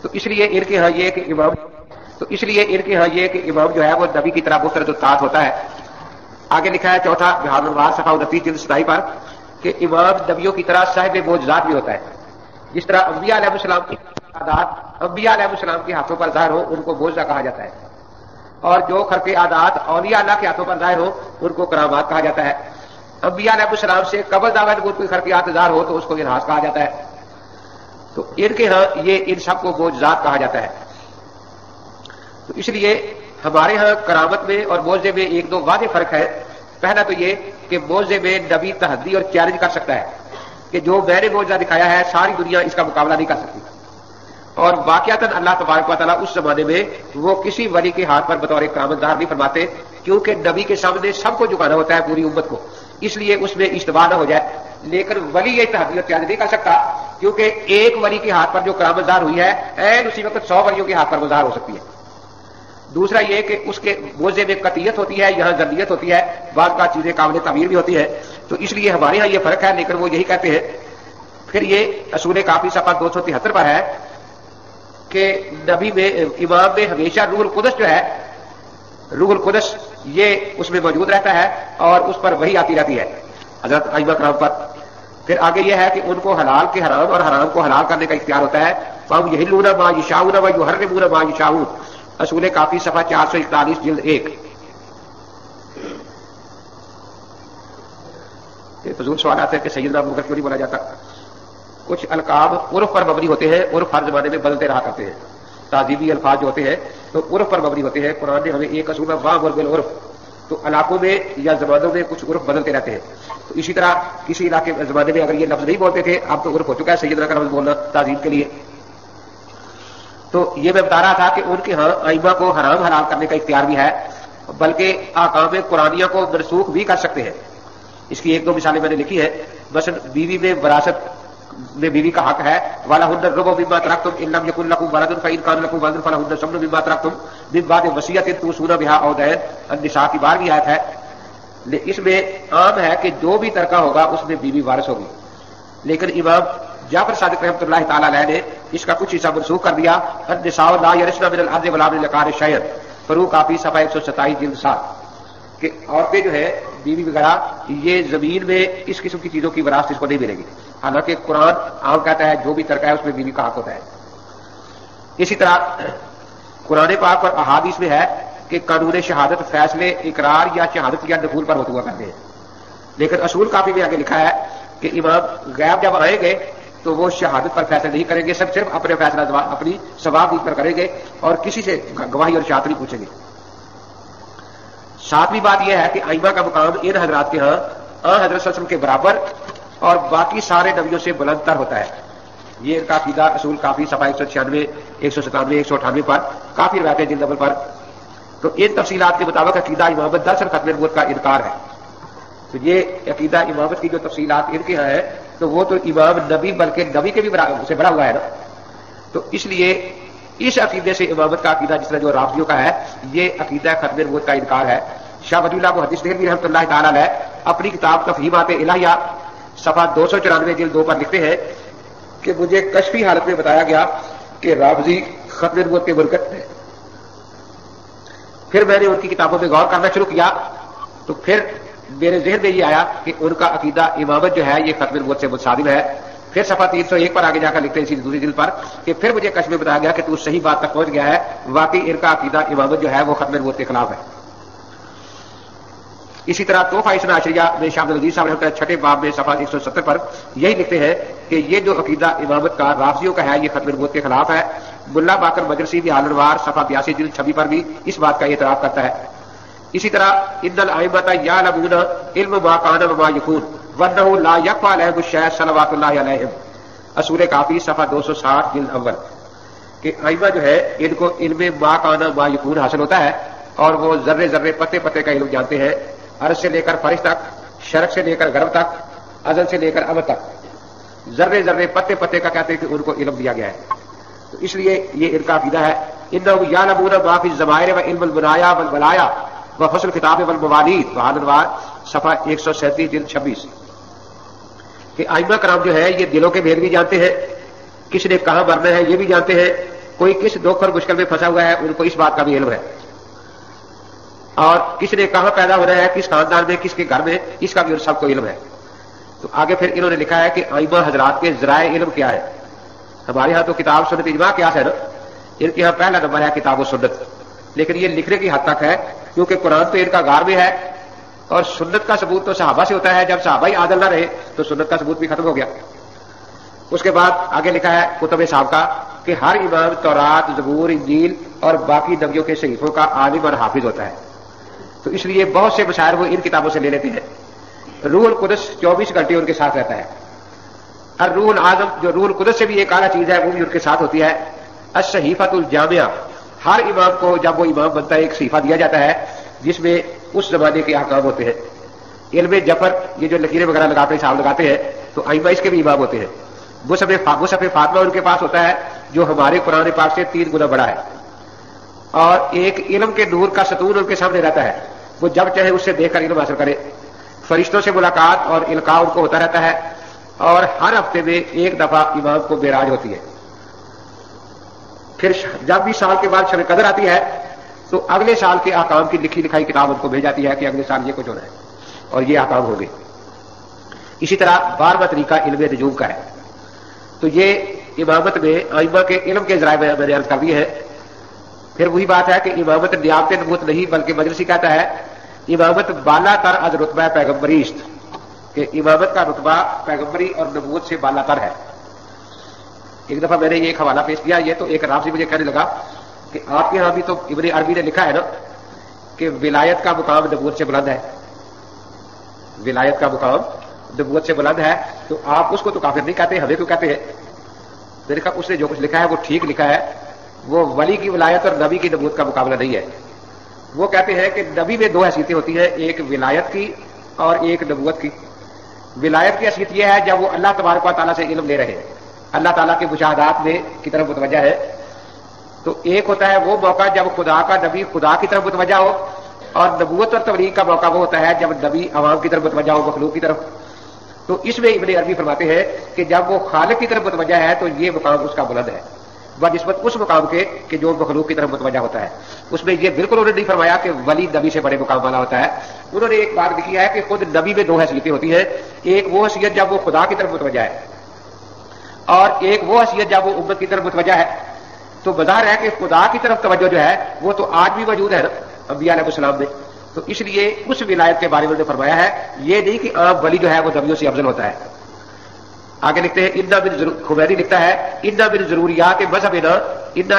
Speaker 1: تو اس لیے ان کے ہاں یہ کہ امام جو ہے وہ نبی کی طرح مفرد الطاعت ہوتا ہے. آگے لکھا ہے چوتھا بہار الوار صفحہ 29 جلد 27 پر کہ امام نبیوں کی طرح صاحب معجزات بھی ہوتا ہے. جس طرح انبیاء علیہ السلام کی عادات انبیاء علیہ السلام کے ہاتھوں پر ظاہر ہو ان کو معجزہ کہا جاتا ہے, اور جو خرق عادات اولیاء اللہ کے ہاتھوں پر ظاہر ہو ان کو کرامات کہا جاتا ہے. انبیاء علیہ السلام سے قبل دعوت کوئی خرقیات ظاہر ہو تو اس کو ارہاس کہا جاتا ہے. تو ان کے ہاں یہ ان سب کو معجزات کہا جاتا ہے. تو اس لیے ہمارے ہاں کرامت میں اور معجزے میں ایک دو واضح فرق ہے. پہلا تو یہ کہ معجزے میں نبی تحدی اور چیلنج کر سکتا ہے کہ جو میں نے معجزہ دکھایا ہے ساری دنیا اس کا مقابلہ نہیں کر سکتی, اور واقعتاً اللہ تبارک و تعالیٰ اس زمانے میں وہ کسی ولی کے ہاتھ پر بطور کرامت ظاہر نہیں فرماتے, کیونکہ نبی کے سامنے سب کو جھکانا ہوتا ہے پوری امت کو, اس لیے اس میں اشتباہ نہ ہو جائے. لیکن ولی یہ تحدی اور چیلنج نہیں کر سکتا, کیونکہ ایک ولی کے ہاتھ پر جو کرامت ظاہر ہوئی ہے این اسی وقت 100 ولیوں کے ہاتھ پر وہ ظاہر ہو سکتی ہے. دوسرا یہ کہ اس کے معجزے میں قطعیت ہوتی ہے, یہاں ذلیت ہوتی ہے, بعض کا چیزیں قابل تعبیر بھی ہوتی ہے. تو اس لیے ہمارے یہاں یہ فرق ہے, لیکن وہ یہی کہتے ہیں. پھر یہ اصول کافی صفحہ 273 پر ہے کہ نبی میں امام میں ہمیشہ روح القدس جو ہے, روح القدس یہ اس میں موجود رہتا ہے اور اس پر وہی آتی رہتی ہے حضرت ائمہ کرام پر. پھر آگے یہ ہے کہ ان کو حلال کے حرام اور حرام کو حلال کرنے کا اختیار ہوتا ہے. فہم یحلون ما یشاؤون و یحرمون ما یشاؤون, اصول کافی صفحہ 441 جلد 1. فضول سوالات ہے کہ سیدنا ابو بکر کیوں نہیں بولا جاتا. کچھ القاب عرف پر مبنی ہوتے ہیں, عرف ہر زمانے میں بدلتے رہا کرتے ہیں. تعذیبی الفاظ جو ہوتے ہیں تو عرف پر مبنی ہوتے ہیں. قرآن نے ہمیں ایک اصول وامر بالعرف, تو علاقوں میں یا زمانوں میں کچھ عرف بدلتے رہتے ہیں. تو اسی طرح کسی علاقے زمانے میں اگر یہ لفظ نہیں بولتے تھے, اب تو عرف ہو چکا ہے سیدنا کا لفظ بولنا تعظیم کے لیے. تو یہ میں بتا رہا تھا کہ ان کے ہاں ائمہ کو حرام حلال کرنے کا اختیار بھی ہے, بلکہ احکام قرآنیہ کو منسوخ بھی کر سکتے ہیں. اس کی ایک دو مثالیں میں نے لکھی ہے. مثلا بیوی میں وراثت میں بیوی کا حق ہے, وَلَهُنَّ الرُّبُعُ مِمَّا تَرَكْتُمْ إِن لَّمْ يَكُن لَّكُمْ وَلَدٌ فَإِن كَانَ لَكُمْ وَلَدٌ فَلَهُنَّ الثُّمُنُ مِمَّا تَرَكْتُمْ مِن بَعْدِ وَصِيَّةٍ تُوصُونَ بِهَا أَوْ دَيْنٍ. النساء کی 12ویں آیت ہے. اس میں عام ہے کہ جو بھی ترکہ ہوگا اس میں بیوی وارث ہوگی, لیکن امام جعفر صادق رحمۃ اللہ تعالی علیہ نے اس کا کچھ حصہ منسوخ کر دیا. النساء لا يرثن من الارض ولا من العقار شيئا, فروق کافی صفحہ 127 جلد 7, کہ عورتیں جو ہے بیوی وغیرہ یہ زمین میں اس قسم کی چیزوں کی وراثت اس کو نہیں ملے گی. حالانکہ قرآن عام کہتا ہے جو بھی ترکہ ہے اس میں بیوی کا حق ہوتا ہے. اسی طرح قرآن پاک اور احادیث میں ہے کہ قانون شہادت فیصلے اقرار یا شہادت یا دخول پر ہوتا ہوا کرتے ہیں. لیکن اصول کافی میں آگے لکھا ہے کہ امام غیب جب آئیں گے تو وہ شہادت پر فیصلہ نہیں کریں گے, سب صرف اپنے فیصلہ اپنی ثواب پر کریں گے اور کسی سے گواہی اور شہادت نہیں پوچھیں گے. 7ویں بات یہ ہے کہ ائمہ کا مقام ان حضرات کے ہاں حضرت صلی اللہ علیہ وسلم کے برابر اور باقی سارے نبیوں سے بلند تر ہوتا ہے. یہ ان کا عقیدہ اصول کافی صفحہ 196 197 198 پر کافی روایتیں جلد اول پر. تو ان تفصیلات کے مطابق عقیدہ امامت دراصل ختم نبوت کا انکار ہے. تو یہ عقیدہ امامت کی جو تفصیلات ان کے ہاں ہے تو وہ تو امام نبی بلکہ نبی کے بھی سے بڑا ہوا ہے نا. تو اس لیے اس عقیدے سے امامت کا عقیدہ جس طرح جو رافضیوں کا ہے یہ عقیدہ ختم نبوت کا انکار ہے. شاہ ولی اللہ محدث دہلوی رحمۃ اللہ تعالی علیہ اپنی کتاب تفہیمات الہیہ صفحہ 294 جلد 2 پر لکھتے ہیں کہ مجھے کشفی حالت میں بتایا گیا کہ رافضی ختم نبوت کے منکر ہیں. پھر میں نے ان کی کتابوں میں غور کرنا شروع کیا تو پھر میرے ذہن میں یہ آیا کہ ان کا عقیدہ امامت جو ہے یہ ختم نبوت سے متصادم ہے. پھر صفحہ 301 پر آگے جا کر لکھتے ہیں اسی دوسری جلد پر کہ پھر مجھے کشف میں بتایا گیا کہ تو صحیح بات تک پہنچ گیا ہے, واقعی ان کا عقیدہ امامت جو ہے وہ ختم نبوت کے خلاف ہے. اسی طرح تحفہ اثنا عشریہ میں شاہ عبد العزیز صاحب رحمۃ اللہ 6 باب میں صفحہ 170 پر یہی لکھتے ہیں کہ یہ جو عقیدہ امامت کا رافضیوں کا ہے یہ ختم نبوت کے خلاف ہے. ملا باقر مجلسی بھی الانوار صفحہ 82 جلد 26 پر بھی اس بات کا اعتراف کرتا ہے. اسی طرح ان الائمۃ یعلمون علم ما کان وما یکون وانہ لا یخفی علیہم الشیء صلوات اللہ علیہم, اصول کافی صفحہ 260 جلد اول, کہ ائمہ جو ہے ان کو علم ما کان وما یکون حاصل ہوتا ہے اور وہ ذرے ذرے پتے پتے کا علم جانتے ہیں, عرش سے لے کر فرش تک, شرق سے لے کر غرب تک, ازل سے لے کر ابد تک, ذرے ذرے پتے پتے کا کہتے ہیں کہ ان کو علم دیا گیا ہے. تو اس لیے یہ ان کا عقیدہ ہے. انہم یعلمون ما فی الضمائر و علم البنایا والبلایا و فصل کتاب والموالید بحال انوار صفحہ 137 جلد 26, کہ ائمہ کرام جو ہے یہ دلوں کے بھید بھی جانتے ہیں, کس نے کہاں مرنا ہے یہ بھی جانتے ہیں, کوئی کس دکھ اور مشکل میں پھنسا ہوا ہے ان کو اس بات کا بھی علم ہے، اور کس نے کہاں پیدا ہونا ہے، کس خاندان میں، کس کے گھر میں، اس کا بھی ان سب کو علم ہے۔ تو آگے پھر انہوں نے لکھا ہے کہ ائمہ حضرات کے ذرائع علم کیا ہے۔ ہمارے ہاں تو کتاب سنت اجماع قیاس ہے نا، ان کے ہاں پہلا نمبر ہے کتاب و سنت، لیکن یہ لکھنے کی حد تک ہے کیونکہ قرآن تو ان کا غار میں ہے، اور سنت کا ثبوت تو صحابہ سے ہوتا ہے، جب صحابہ ہی عادل نہ رہے تو سنت کا ثبوت بھی ختم ہو گیا۔ اس کے بعد آگے لکھا ہے کتب صاحب کا کہ ہر امام تورات، زبور، انجیل اور باقی نبیوں کے صحیفوں کا عالم اور حافظ ہوتا ہے، تو اس لیے بہت سے مشاعر وہ ان کتابوں سے لے لیتے ہیں۔ روح القدس 24 گھنٹے ان کے ساتھ رہتا ہے، اور روح العظم جو روح القدس سے بھی ایک اعلیٰ چیز ہے وہ بھی ان کے ساتھ ہوتی ہے۔ الصحیفۃ الجامعہ، ہر امام کو جب وہ امام بنتا ہے ایک صحیفہ دیا جاتا ہے جس میں اس زمانے کے احکام ہوتے ہیں۔ علم جفر، یہ جو لکیریں وغیرہ لگاتے ہیں، صاحب لگاتے ہیں، تو ائمہ اس کے بھی امام ہوتے ہیں۔ مصحف فاطمہ ان کے پاس ہوتا ہے جو ہمارے قرآن پاک سے 3 گنا بڑا ہے، اور ایک علم کے نور کا ستون ان کے سامنے رہتا ہے، وہ جب چاہے اس سے دیکھ کر علم حاصل کرے۔ فرشتوں سے ملاقات اور القاء ان کو ہوتا رہتا ہے، اور ہر ہفتے میں ایک دفعہ امام کو معراج ہوتی ہے۔ پھر جب بھی سال کے بعد شب قدر آتی ہے تو اگلے سال کے احکام کی لکھی لکھائی کتاب ان کو بھیج جاتی ہے کہ اگلے سال یہ کچھ ہونا ہے اور یہ احکام ہوں گے۔ اسی طرح 12واں طریقہ علم نجوم کا ہے۔ تو یہ امامت میں ائمہ کے علم کے ذرائع میں نے عرض کر دی ہے۔ پھر وہی بات ہے کہ امامت نیابت نبوت نہیں بلکہ مجلسی کہتا ہے امامت بالا تر از رتبہ پیغمبری است، کہ امامت کا رتبہ پیغمبری اور نبوت سے بالا تر ہے۔ ایک دفعہ میں نے یہ ایک حوالہ پیش کیا، یہ تو ایک رافضی مجھے کہنے لگا کہ آپ کے ہاں بھی تو ابن عربی نے لکھا ہے نا کہ ولایت کا مقام نبوت سے بلند ہے، ولایت کا مقام نبوت سے بلند ہے، تو آپ اس کو تو کافر نہیں کہتے، ہمیں کیوں کہتے ہیں؟ میں نے کہا اس نے جو کچھ لکھا ہے وہ ٹھیک لکھا ہے، وہ ولی کی ولایت اور نبی کی نبوت کا مقابلہ نہیں ہے۔ وہ کہتے ہیں کہ نبی میں 2 حیثیتیں ہوتی ہیں، ایک ولایت کی اور ایک نبوت کی۔ ولایت کی حیثیت یہ ہے جب وہ اللہ تبارک و تعالیٰ سے علم لے رہے ہیں، اللہ تعالیٰ کے مشاہدات میں کی طرف متوجہ ہے۔ تو ایک ہوتا ہے وہ موقع جب خدا کا نبی خدا کی طرف متوجہ ہو، اور نبوت اور تبلیغ کا موقع وہ ہوتا ہے جب نبی عوام کی طرف متوجہ ہو، مخلوق کی طرف۔ تو اس میں ابن عربی فرماتے ہیں کہ جب وہ خالق کی طرف متوجہ ہے تو یہ مقام اس کا بلند ہے بنسبت اس مقام کے کہ جو مخلوق کی طرف متوجہ ہوتا ہے۔ اس میں یہ بالکل انہوں نے نہیں فرمایا کہ ولی نبی سے بڑے مقام والا ہوتا ہے۔ انہوں نے ایک بات لکھی ہے کہ خود نبی میں 2 حیثیتیں ہوتی ہیں، ایک وہ حیثیت جب وہ خدا کی طرف متوجہ ہے، اور ایک وہ حیثیت جب وہ امت کی طرف متوجہ ہے۔ تو بظاہر ہے کہ خدا کی طرف توجہ جو ہے وہ تو آج بھی موجود ہے نا انبیاء علیہ السلام میں، تو اس لیے اس ولایت کے بارے میں انہوں نے فرمایا ہے، یہ نہیں کہ عام ولی جو ہے وہ نبیوں سے افضل ہوتا ہے۔ آگے لکھتے ہیں خمینی لکھتا ہے ان من ضروریات مذہبنا ان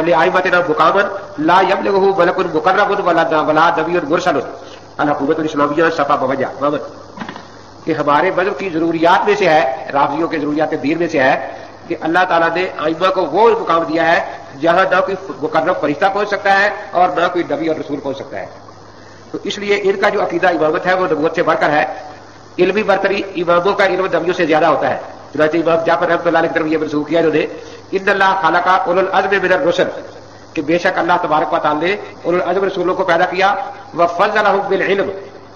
Speaker 1: لائمتنا مقاما لا یبلغہ ملک مقرب ولا نبی مرسل الحکومت الاسلامیہ صفحہ 52 کہ ہمارے مذہب کی ضروریات میں سے ہے، رافضیوں کے ضروریات دین میں سے ہے کہ اللہ تعالیٰ نے ائمہ کو وہ مقام دیا ہے جہاں نہ کوئی مقرب فرشتہ پہنچ سکتا ہے اور نہ کوئی نبی اور رسول پہنچ سکتا ہے۔ تو اس لیے ان کا جو عقیدہ امامت ہے وہ نبوت سے بڑھ کر ہے۔ علمی برتری اماموں کا علم نبیوں سے زیادہ ہوتا ہے، چنانچہ امام جعفر رحمۃ اللہ علیہ کی طرف یہ منسوخ کیا انہوں نے ان اللہ خلق اولو العزم من الرسل، کہ بے شک اللہ تبارک و تعالی نے اولو العزم رسولوں کو پیدا کیا، وفضلہم بالعلم،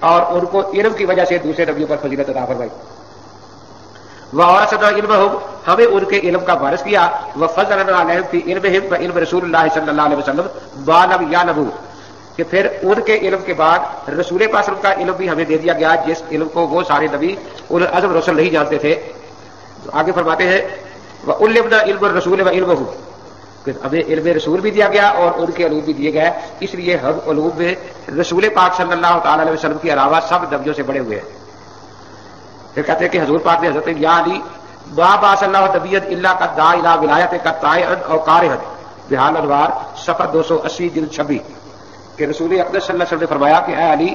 Speaker 1: اور ان کو علم کی وجہ سے دوسرے نبیوں پر فضیلت عطا فرمائی، وورثنا علمہم، ہمیں ان کے علم کا وارث کیا، وفضلنا علیہم فی علمہم وعلم رسول اللہ صلی اللہ علیہ وسلم ما لم یعلموا، کہ پھر ان کے علم کے بعد رسول پاک کا علم بھی ہمیں دے دیا گیا جس علم کو وہ سارے نبی اولو العزم رسل نہیں جانتے تھے۔ آگے فرماتے ہیں وعلمنا علم الرسول وعلمہ، کہ ہمیں علم رسول بھی دیا گیا اور ان کے علوم بھی دیے گئے، اس لیے ہم علوم میں رسول پاک صلی اللہ تعالی علیہ وسلم کے علاوہ سب نبیوں سے بڑے ہوئے ہیں۔ پھر کہتے ہیں کہ حضور پاک نے حضرت یا علی ما بعث اللہ نبیا الا قد دعا الی ولایت قد طائعا او قارئا بحال انوار صفحہ 280 جلد 26 کہ رسول اقدس صلی اللہ علیہ وسلم نے فرمایا کہ اے علی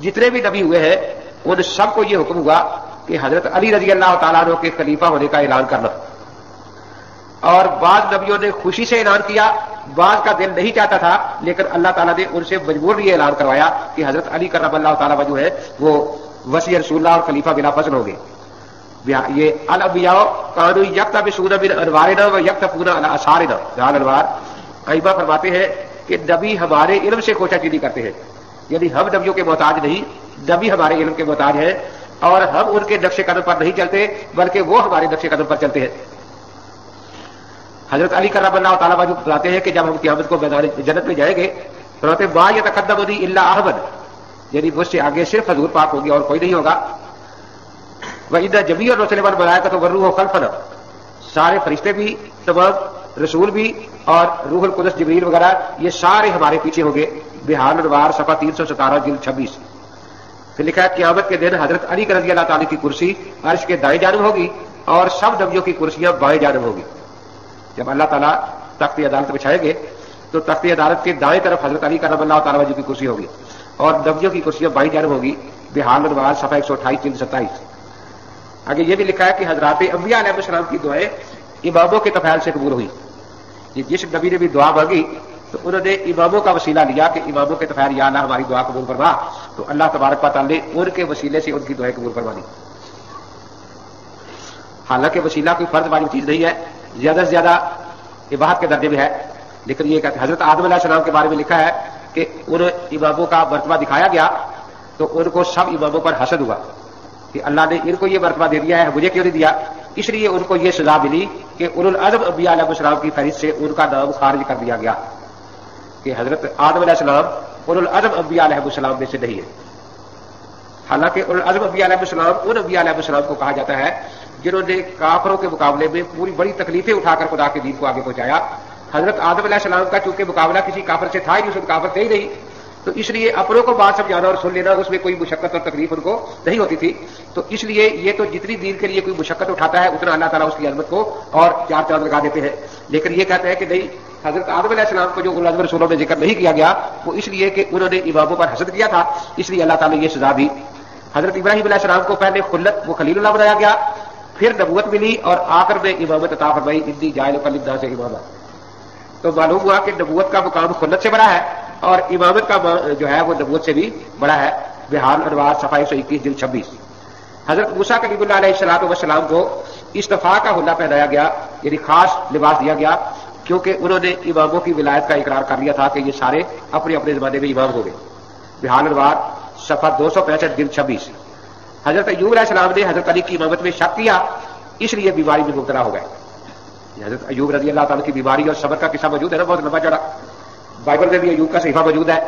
Speaker 1: جتنے بھی نبی ہوئے ہیں ان سب کو یہ حکم ہوا کہ حضرت علی رضی اللہ تعالیٰ عنہ کے خلیفہ ہونے کا اعلان کرنا، اور بعض نبیوں نے خوشی سے اعلان کیا، بعض کا دل نہیں چاہتا تھا، لیکن اللہ تعالیٰ نے ان سے مجبور یہ اعلان کروایا کہ حضرت علی کرم اللہ تعالیٰ جو ہے وہ وصی رسول اللہ اور خلیفہ بلا فضل ہوں گے۔ یہ الانبیاء کانوا یقتبسون من انوارنا ویقتفون علی آثارنا بحال انوار، ائمہ فرماتے ہیں کہ نبی ہمارے علم سے کوچہ چینی کرتے ہیں، یعنی ہم نبیوں کے محتاج نہیں، نبی ہمارے علم کے محتاج ہیں، اور ہم ان کے نقش قدم پر نہیں چلتے بلکہ وہ ہمارے نقش قدم پر چلتے ہیں۔ حضرت علی کرم اللہ تعالیٰ جو بتاتے ہیں کہ جب ہم قیامت کو میدان جنت میں جائیں گے تو کہتے ہیں ما یتقدمنی الا احمد، یعنی مجھ سے آگے صرف حضور پاک ہوگی اور کوئی نہیں ہوگا. وَإِنَّ جَمِيعَ الرُّسُلِ وَالْمَلَائِكَةُ وَالرُّوحُ خَلْفَنَا، سارے فرشتے بھی، تمام رسول بھی اور روح القدس جبریل وغیرہ یہ سارے ہمارے پیچھے ہوں گے. بحال الوار صفحہ 317 جلد 26. پھر لکھا ہے قیامت کے دن حضرت علی رضی اللہ تعالیٰ کی کرسی عرش کے دائیں جانب ہوگی اور سب نبیوں کی کرسیاں بائیں جانب ہوگی. جب اللہ تعالیٰ تخت عدالت بچھائیں گے تو تخت عدالت کے دائیں طرف حضرت علی کرم اللہ تعالیٰ کی کرسی ہوگی اور نبیوں کی کرسیاں بائیں جانب ہوگی. بحال الوار صفحہ 128 جلد 27. آگے یہ بھی لکھا ہے کہ حضرات انبیاء علیہ السلام کی دعائیں اماموں کے طفیل سے قبول ہوئی. جس نبی نے بھی دعا مانگی تو انہوں نے اماموں کا وسیلہ لیا کہ اماموں کے طفیل یا اللہ ہماری دعا قبول فرما، تو اللہ تبارک و تعالیٰ نے ان کے وسیلے سے ان کی دعائیں قبول فرما دی. حالانکہ وسیلہ کوئی فرض والی چیز نہیں ہے، زیادہ سے زیادہ اباحت کے درجے میں ہے، لیکن یہ کہتے حضرت آدم علیہ السلام کے بارے میں لکھا ہے کہ ان اماموں کا مرتبہ دکھایا گیا تو ان کو سب اماموں پر حسد ہوا کہ اللہ نے ان کو یہ مرتبہ دے دیا ہے، مجھے کیوں نہیں دیا؟ اس لیے ان کو یہ سزا ملی کہ اولو العزم انبیاء علیہ السلام کی فہرست سے ان کا نام خارج کر دیا گیا کہ حضرت آدم علیہ السلام اولو العزم انبیاء علیہ السلام میں سے نہیں ہے. حالانکہ اولو العزم انبیاء علیہ السلام ان انبیاء علیہ السلام کو کہا جاتا ہے جنہوں نے کافروں کے مقابلے میں پوری بڑی تکلیفیں اٹھا کر خدا کے دین کو آگے پہنچایا. حضرت آدم علیہ السلام کا چونکہ مقابلہ کسی کافر سے تھا ہی نہیں، اس کافر تھے ہی نہیں، تو اس لیے اپنوں کو بات سمجھانا اور سن لینا اس میں کوئی مشقت اور تکلیف ان کو نہیں ہوتی تھی. تو اس لیے یہ تو جتنی دین کے لیے کوئی مشقت اٹھاتا ہے اتنا اللہ تعالیٰ اس کی عظمت کو اور چار چاند لگا دیتے ہیں. لیکن یہ کہتے ہیں کہ نہیں، حضرت آدم علیہ السلام کو جو اولو العزم رسولوں میں ذکر نہیں کیا گیا وہ اس لیے کہ انہوں نے اماموں پر حسد کیا تھا، اس لیے اللہ تعالیٰ نے یہ سزا دی. حضرت ابراہیم علیہ السلام کو پہلے خلت وہ خلیل اللہ بنایا گیا، پھر نبوت ملی اور آخر میں امامت عطا فرمائی، انی جاعلک للناس اماما. تو معلوم ہوا کہ نبوت کا مقام خلت سے بڑا ہے اور امامت کا جو ہے وہ نبوت سے بھی بڑا ہے. بحال انوار صفحہ 121 جلد 26. حضرت موسیٰ کلیم اللہ علیہ السلام کو استفاء کا حلہ پہنایا گیا، یعنی خاص لباس دیا گیا، کیونکہ انہوں نے اماموں کی ولایت کا اقرار کر لیا تھا کہ یہ سارے اپنے اپنے زمانے میں امام ہو گئے. بحال انوار صفحہ 265 جلد 26. حضرت ایوب علیہ السلام نے حضرت علی کی امامت میں شک کیا، اس لیے بیماری میں مبتلا ہو گئے. حضرت ایوب رضی اللہ تعالیٰ کی بیماری اور صبر کا قصہ موجود ہے نا، بہت لمبا چوڑا، بائبل میں بھی ایوب کا صحیفہ موجود ہے.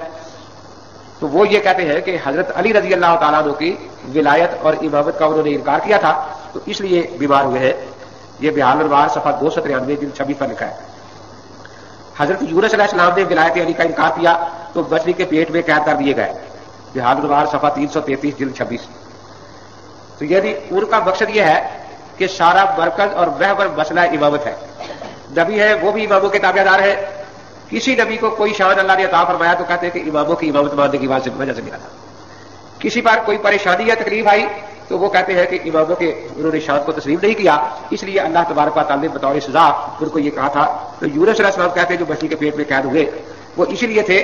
Speaker 1: تو وہ یہ کہتے ہیں کہ حضرت علی رضی اللہ تعالیٰ عنہ کی ولایت اور امامت کا انہوں نے انکار کیا تھا تو اس لیے بیمار ہوئے ہیں. یہ بحال انوار صفحہ 293 جلد 26 پر لکھا ہے. حضرت یونس علیہ السلام نے ولایت علی کا انکار کیا تو مچھلی کے پیٹ میں قید کر دیے گئے. بحال انوار صفحہ 333 جلد 26. تو یعنی ان کا مقصد یہ ہے کہ سارا مرکز اور محور مسئلہ امامت ہے. نبی ہے وہ بھی اماموں کے تابع دار ہے. کسی نبی کو کوئی شان اللہ نے عطا فرمایا تو کہتے ہیں کہ اماموں کی امامت ماننے کی وجہ سے ملا تھا. کسی پر کوئی پریشانی یا تکلیف آئی تو وہ کہتے ہیں کہ اماموں کے انہوں نے شان کو تسلیم نہیں کیا، اس لیے اللہ تبارک و تعالیٰ نے بطور سزا ان کو یہ کہا تھا. تو یونس علیہ السلام کہتے ہیں جو مچھلی کے پیٹ میں قید ہوئے وہ اسی لیے تھے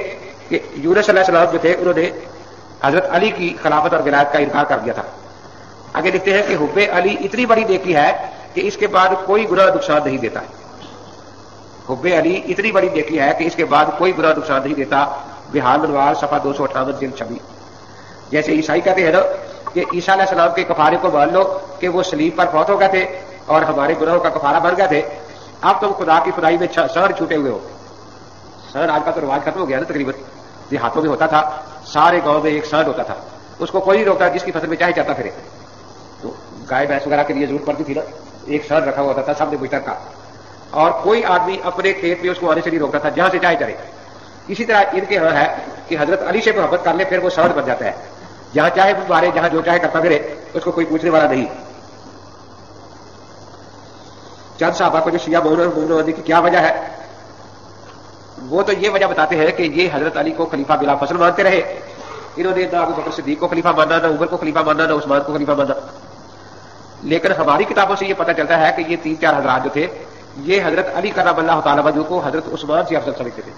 Speaker 1: کہ یونس علیہ السلام جو تھے انہوں نے حضرت علی کی خلافت اور ولایت کا انکار کر دیا تھا. آگے لکھتے ہیں کہ حب علی اتنی بڑی نیکی ہے کہ اس کے بعد کوئی گناہ نقصان نہیں دیتا ہے. حب علی اتنی بڑی نیکی ہے کہ اس کے بعد کوئی گناہ نقصان نہیں دیتا. بحال انوار صفحہ 258 جلد 26. جیسے عیسائی کہتے ہیں نا کہ عیسیٰ علیہ السلام کے کفارے کو مان لو کہ وہ صلیب پر فوت ہو گئے تھے اور ہمارے گناہوں کا کفارہ بن گئے تھے. اب تم خدا کی خدائی میں سر چھوٹے ہوئے ہو. سر آج کا تو رواج ختم ہو گیا نا، تقریباً دیہاتوں میں ہوتا تھا، سارے گاؤں میں ایک سر ہوتا تھا، اس کو کوئی نہیں روکتا، جس کی فصل میں چاہے چاہتا پھرے. تو گائے بھینس وغیرہ کے لیے ضرورت پڑتی تھی نا، ایک سر رکھا ہوا ہوتا تھا، سب نے مشترکہ کا، اور کوئی آدمی اپنے کھیت میں اس کو آنے سے نہیں روکتا تھا، جہاں سے چاہے چلے. اسی طرح ان کے ہاں ہے کہ حضرت علی سے محبت کر لے پھر وہ سر بن جاتا ہے، جہاں چاہے مارے، جہاں جو چاہے کرتا پھرے، اس کو کوئی پوچھنے والا نہیں. چند صحابہ کو جو شیعہ مومن کی کیا وجہ ہے، وہ تو یہ وجہ بتاتے ہیں کہ یہ حضرت علی کو خلیفہ بلا فصل مانتے رہے. انہوں نے نہ ابو بکر صدیق کو خلیفہ ماننا، نہ عمر کو خلیفہ ماننا، نہ عثمان کو خلیفہ ماننا. لیکن ہماری کتابوں سے یہ پتہ چلتا ہے کہ یہ 3-4 حضرات جو تھے یہ حضرت علی کرم اللہ تعالیٰ عنہ کو حضرت عثمان سے افضل سمجھتے تھے.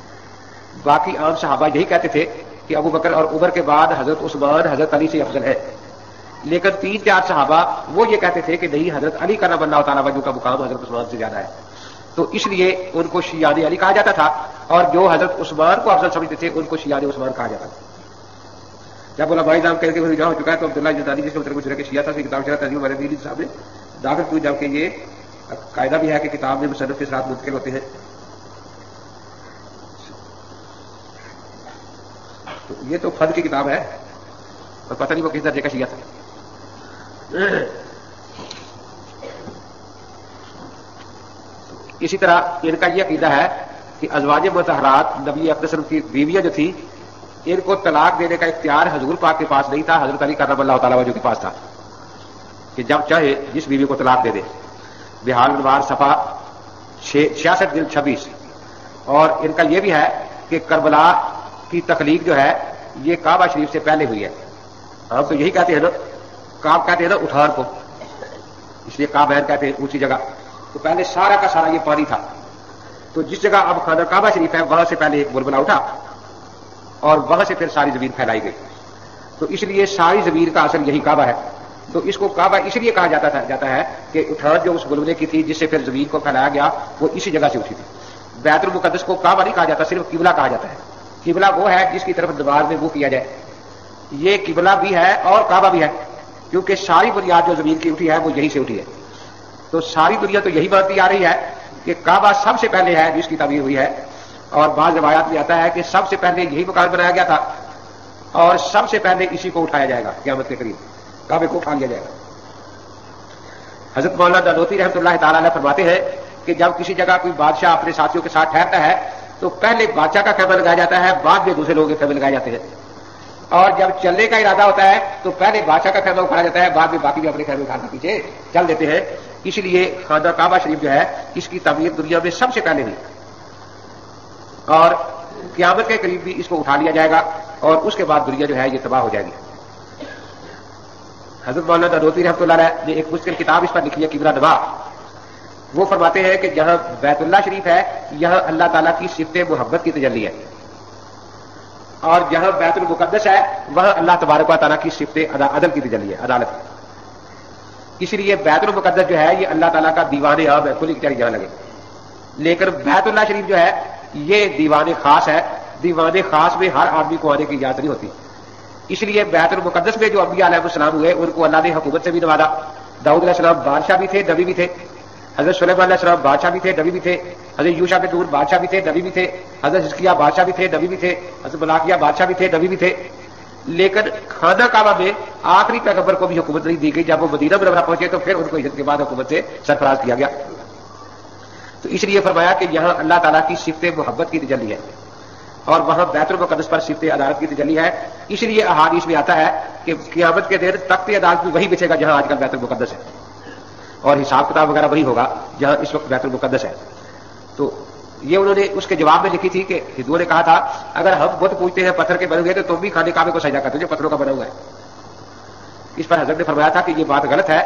Speaker 1: باقی عام صحابہ یہی کہتے تھے کہ ابو بکر اور عمر کے بعد حضرت عثمان حضرت علی سے افضل ہے. لیکن 3-4 صحابہ وہ یہ کہتے تھے کہ نہیں، حضرت علی کرم اللہ تعالیٰ عنہ کا مقام حضرت عثمان سے زیادہ ہے. تو اس لیے ان کو شیعان علی کہا جاتا تھا، اور جو حضرت عثمان کو افضل سمجھتے تھے ان کو شیعان عثمان کہا جاتا تھا. جب علماء نام کہہ کے رجوع ہو چکا ہے تو عبداللہ جدانی جس کے مطلب کہ شیعہ تھا، کتاب شرح تہذیب والے صاحب نے داخل کی، جبکہ یہ قاعدہ بھی ہے کہ کتاب میں مصنف کے ساتھ منتقل ہوتے ہیں. تو یہ تو فضل کی کتاب ہے اور پتہ نہیں وہ کس درجے کا شیعہ تھا. اسی طرح ان کا یہ عقیدہ ہے کہ ازواج مطہرات نبی اقدس کی بیویاں جو تھی ان کو طلاق دینے کا اختیار حضور پاک کے پاس نہیں تھا, حضرت علی کرم اللہ تعالیٰ وجہ کے پاس تھا کہ جب چاہے جس بیوی کو طلاق دے دے. بحال انوار صفحہ 66 جلد 26. اور ان کا یہ بھی ہے کہ کربلا کی تخلیق جو ہے یہ کعبہ شریف سے پہلے ہوئی ہے. ہم تو یہی کہتے ہیں نا, کعب کہتے ہیں نا اٹھان کو, اس لیے کعبہ کہتے ہیں اونچی جگہ. تو پہلے سارا کا سارا یہ پانی تھا. تو جس جگہ اب خانہ کعبہ شریف ہے وہاں سے پہلے ایک بلبلا اٹھا اور وہاں سے پھر ساری زمین پھیلائی گئی. تو اس لیے ساری زمین کا اصل یہی کعبہ ہے. تو اس کو کعبہ اس لیے کہا جاتا ہے کہ اٹھان جو اس بلبلے کی تھی جس سے پھر زمین کو پھیلایا گیا وہ اسی جگہ سے اٹھی تھی. بیت المقدس کو کعبہ نہیں کہا جاتا, صرف قبلہ کہا جاتا ہے. قبلہ وہ ہے جس کی طرف نماز میں وہ کیا جائے. یہ قبلہ بھی ہے اور کعبہ بھی ہے, کیونکہ ساری بنیاد جو زمین کی اٹھی ہے وہ یہی سے اٹھی ہے. تو ساری دنیا تو یہی باتیں آ رہی ہے کہ کعبہ سب سے پہلے ہے جس کی تعمیر ہوئی ہے. اور بعض روایات میں آتا ہے کہ سب سے پہلے یہی مکان بنایا گیا تھا اور سب سے پہلے اسی کو اٹھایا جائے گا قیامت کے قریب, کعبے کو اٹھا لیا جائے گا. حضرت مولانا نانوتوی رحمۃ اللہ تعالی علیہ فرماتے ہیں کہ جب کسی جگہ کوئی بادشاہ اپنے ساتھیوں کے ساتھ ٹھہرتا ہے تو پہلے بادشاہ کا خیمہ لگایا جاتا ہے, بعد میں دوسرے لوگوں کے خیمے لگائے جاتے ہیں. اور جب چلنے کا ارادہ ہوتا ہے تو پہلے بادشاہ کا خیمہ اٹھایا جاتا ہے, بعد میں باقی بھی اپنے خیمے اٹھا کے پیچھے چل دیتے ہیں. اس لیے خانہ کعبہ شریف جو ہے اس کی تعمیر دنیا میں سب سے پہلے ہوئی اور قیامت کے قریب بھی اس کو اٹھا لیا جائے گا اور اس کے بعد دنیا جو ہے یہ تباہ ہو جائے گی. حضرت مولانا نانوتوی رحمۃ اللہ علیہ نے ایک مشکل کتاب اس پر لکھی ہے قبلہ نما. وہ فرماتے ہیں کہ جہاں بیت اللہ شریف ہے یہاں اللہ تعالیٰ کی صفت محبت کی تجلی ہے, اور جہاں بیت المقدس ہے وہاں اللہ تبارک و تعالیٰ کی صفت عدل کی تجلی ہے, عدالت کی. اس لیے بیت المقدس جو ہے یہ اللہ تعالیٰ کا دیوان عام ہے, کھلی کچہری جہاں لگے. لیکن بیت اللہ شریف جو ہے یہ دیوان خاص ہے. دیوان خاص میں ہر آدمی کو آنے کی اجازت نہیں ہوتی. اس لیے بیت المقدس میں جو انبیاء علیہ السلام ہوئے ان کو اللہ نے حکومت سے بھی نوازا. داؤد علیہ السلام بادشاہ بھی تھے, نبی بھی تھے. حضرت سلیمان علیہ السلام بادشاہ بھی تھے, نبی بھی تھے. حضرت یوشع بن نون بادشاہ بھی تھے, نبی بھی تھے. حضرت حزقیہ بادشاہ بھی تھے, نبی بھی تھے. حضرت ملاکیہ بادشاہ بھی تھے, نبی بھی تھے. لیکن خانہ کعبہ میں آخری پیغمبر کو بھی حکومت نہیں دی گئی. جب وہ مدینہ منورہ پہنچے تو پھر ان کو ہجرت کے بعد حکومت سے سرفراز کیا گیا. تو اس لیے فرمایا کہ یہاں اللہ تعالیٰ کی صفت محبت کی تجلی ہے اور وہاں بیت المقدس پر صفت عدالت کی تجلی ہے. اس لیے احادیث میں آتا ہے کہ قیامت کے دن تخت عدالت بھی وہی بچے گا جہاں آج کل بیت المقدس ہے, اور حساب کتاب وغیرہ وہی ہوگا جہاں اس وقت بیت المقدس ہے. تو یہ انہوں نے اس کے جواب میں لکھی تھی کہ ہندوؤں نے کہا تھا اگر ہم بت پوجتے ہیں پتھر کے بنے ہوئے تو تم بھی خانہ کعبے کو سجدہ کرتے جو پتھروں کا بنا ہوا ہے. اس پر حضرت نے فرمایا تھا کہ یہ بات غلط ہے.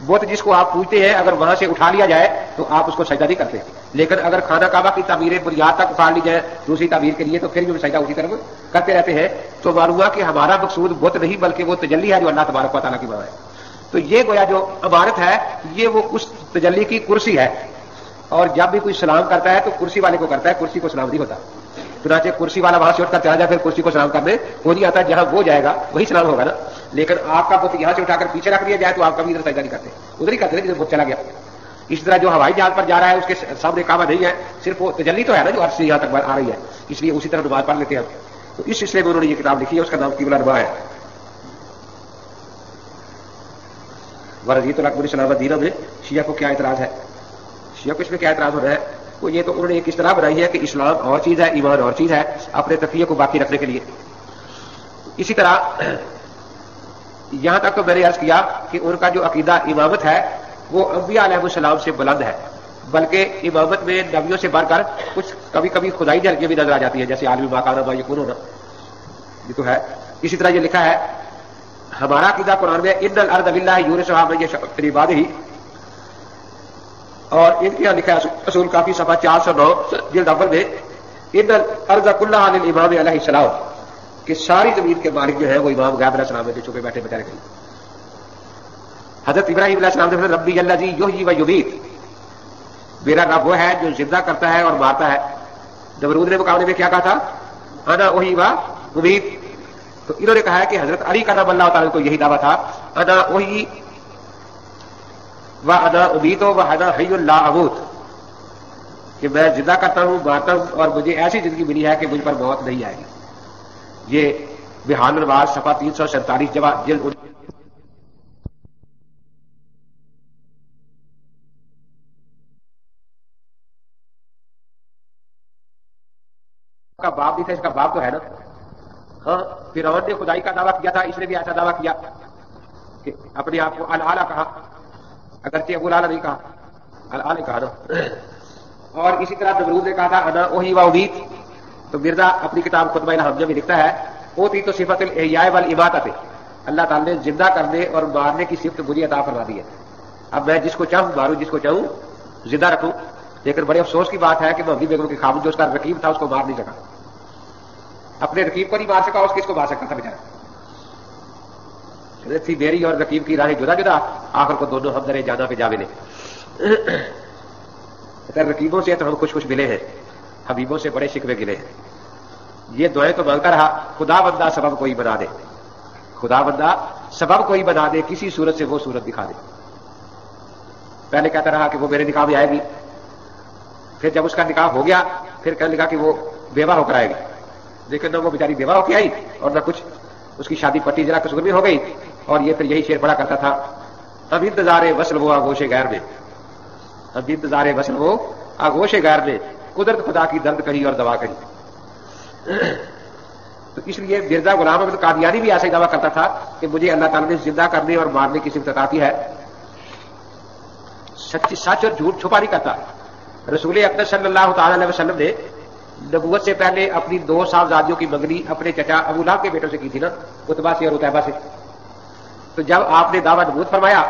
Speaker 1: بت جس کو آپ پوجتے ہیں اگر وہاں سے اٹھا لیا جائے تو آپ اس کو سجدہ نہیں کرتے, لیکن اگر خانہ کعبہ کی تعمیر بنیاد تک اٹھا لی جائے دوسری تعمیر کے لیے تو پھر بھی سجدہ اسی طرف کرتے رہتے ہیں. تو معلوم ہوا کہ ہمارا مقصود بت نہیں بلکہ وہ تجلی ہے جو اللہ تبارک و تعالیٰ کی بات ہے. تو یہ گویا جو عمارت ہے یہ وہ اس تجلی کی کرسی ہے, اور جب بھی کوئی سلام کرتا ہے تو کرسی والے کو کرتا ہے, کرسی کو سلام نہیں ہوتا. چنانچہ کرسی والا وہاں سے اٹھ کر چلا جائے پھر کرسی کو سلام کرنے وہ نہیں آتا, جہاں وہ جائے گا وہی سلام ہوگا نا. لیکن آپ کا بت یہاں سے اٹھا کر پیچھے رکھ دیا جائے تو آپ کبھی ادھر سجدہ نہیں کرتے, ادھر ہی کرتے جب بت چلا گیا. اس طرح جو ہوائی جہاز پر جا رہا ہے اس کے سامنے کعبہ نہیں ہے, صرف وہ تجلی تو ہے نا جو عرش سے یہاں تک آ رہی ہے, اس لیے اسی طرح نماز پڑھ لیتے ہیں. تو اس سلسلے میں انہوں نے یہ کتاب لکھی ہے, اس کا نام قبلہ نما ہے. ورضیت الاکبر سلام دینا میں شیعہ کو کیا اعتراض ہے؟ شیعہ کو اس میں کیا اعتراض ہو رہا ہے؟ وہ یہ تو انہوں نے ایک اصطلاح بنائی ہے کہ اسلام اور چیز ہے, ایمان اور چیز ہے, اپنے تقیہ کو باقی رکھنے کے لیے. اسی طرح یہاں تک تو میں نے عرض کیا کہ ان کا جو عقیدہ امامت ہے وہ انبیاء علیہ السلام سے بلند ہے, بلکہ امامت میں نبیوں سے بڑھ کر کچھ کبھی کبھی خدائی جھلکیاں بھی نظر آ جاتی ہیں, جیسے عالم ما کان ما یکون ہونا, یہ تو ہے. اسی طرح یہ لکھا ہے ہمارا عقیدہ قرآن میں ان الارض للہ یورثھا من یشاء من عبادہ, اور ان کے یہاں لکھا ہے اصول کافی صفحہ 409 جلد اول میں ان الارض کلھا للامام علیہ السلام, کہ ساری زمین کے مالک جو ہے وہ امام غیب علیہ السلام ہے جو چھپے بیٹھے بیٹھے رہے. حضرت ابراہیم علیہ السلام نے ربی الذی یحیی و یمیت, میرا رب وہ ہے جو زندہ کرتا ہے اور مارتا ہے. نمرود نے مقابلے میں کیا کہا تھا؟ انا احیی و امیت. تو انہوں نے کہا ہے کہ حضرت علی کرم اللہ تعالیٰ کو یہی دعویٰ تھا انا احیی وَأَنَا أُمِيتُ وَأَنَا حَيٌّ لَا أَمُوتُ، کہ میں زندہ کرتا ہوں، مارتا ہوں، اور مجھے ایسی زندگی ملی ہے کہ مجھ پر موت نہیں آئے گی۔ یہ بحان الواز صفحہ 347 جلد کا باب بھی تھا، اس کا باب تو ہے نا۔ ہاں، فرعون نے خدائی کا دعویٰ کیا تھا، اس نے بھی ایسا دعویٰ کیا کہ اپنے آپ کو العالی کہا، اگرچہ ابو العالی نہیں کہا، العالی کہا نا۔ اور اسی طرح نمرود نے کہا تھا انا اوحی و امید۔ تو مرزا اپنی کتاب خطبہ الحمزہ میں لکھتا ہے اوتی تو صفت الاحیاء والاماتہ، اللہ تعالیٰ نے زندہ کرنے اور مارنے کی صفت مجھے عطا فرما دی ہے۔ اب میں جس کو چاہوں ماروں، جس کو چاہوں زندہ رکھوں، لیکن بڑے افسوس کی بات ہے کہ محمدی بیگم کے خامد جو اس کا رقیب تھا اس کو مار نہیں سکا، اپنے رقیب کو نہیں مار سکا، اس کس کو مار سکتا تھا بیچارہ؟ تھی میری اور رقیب کی راہیں جدا جدا، آخر کو دونوں ہم درے جانا پہ جا ملے۔ رقیبوں سے تو ہم کچھ ملے ہیں، حبیبوں سے بڑے شکوے گلے ہیں۔ یہ دعائیں تو مانگتا رہا خدا بندہ سبب کوئی بنا دے، خدا بندہ سبب کوئی بنا دے، کسی صورت سے وہ صورت دکھا دے۔ پہلے کہتا رہا کہ وہ میرے نکاح میں آئے گی، پھر جب اس کا نکاح ہو گیا پھر کہنے لگا کہ وہ بیوہ ہو کر آئے گی، لیکن نہ وہ بیچاری بیوہ ہو کے آئی اور نہ کچھ، اس کی شادی پٹی ذرا قصور میں ہو گئی۔ اور یہ پھر یہی شعر پڑا کرتا تھا اب انتظار وصل وہ آغوش غیر میں، اب انتظار وصل وہ آغوش غیر میں، قدرت خدا کی درد کری اور دوا کری۔ تو اس لیے مرزا غلام احمد قادیانی بھی ایسا ہی دعویٰ کرتا تھا کہ مجھے اللہ تعالیٰ نے زندہ کرنے اور مارنے کی صفت عطا ہے۔ سچ اور جھوٹ چھپا نہیں کرتا۔ رسول اکرم صلی اللہ تعالی علیہ وسلم نے نبوت سے پہلے اپنی 2 صاحبزادیوں کی منگنی اپنے چچا ابو لہب کے بیٹوں سے کی تھی نا، عتبہ سے اور عتیبہ سے۔ تو جب آپ نے دعویٰ نبوت فرمایا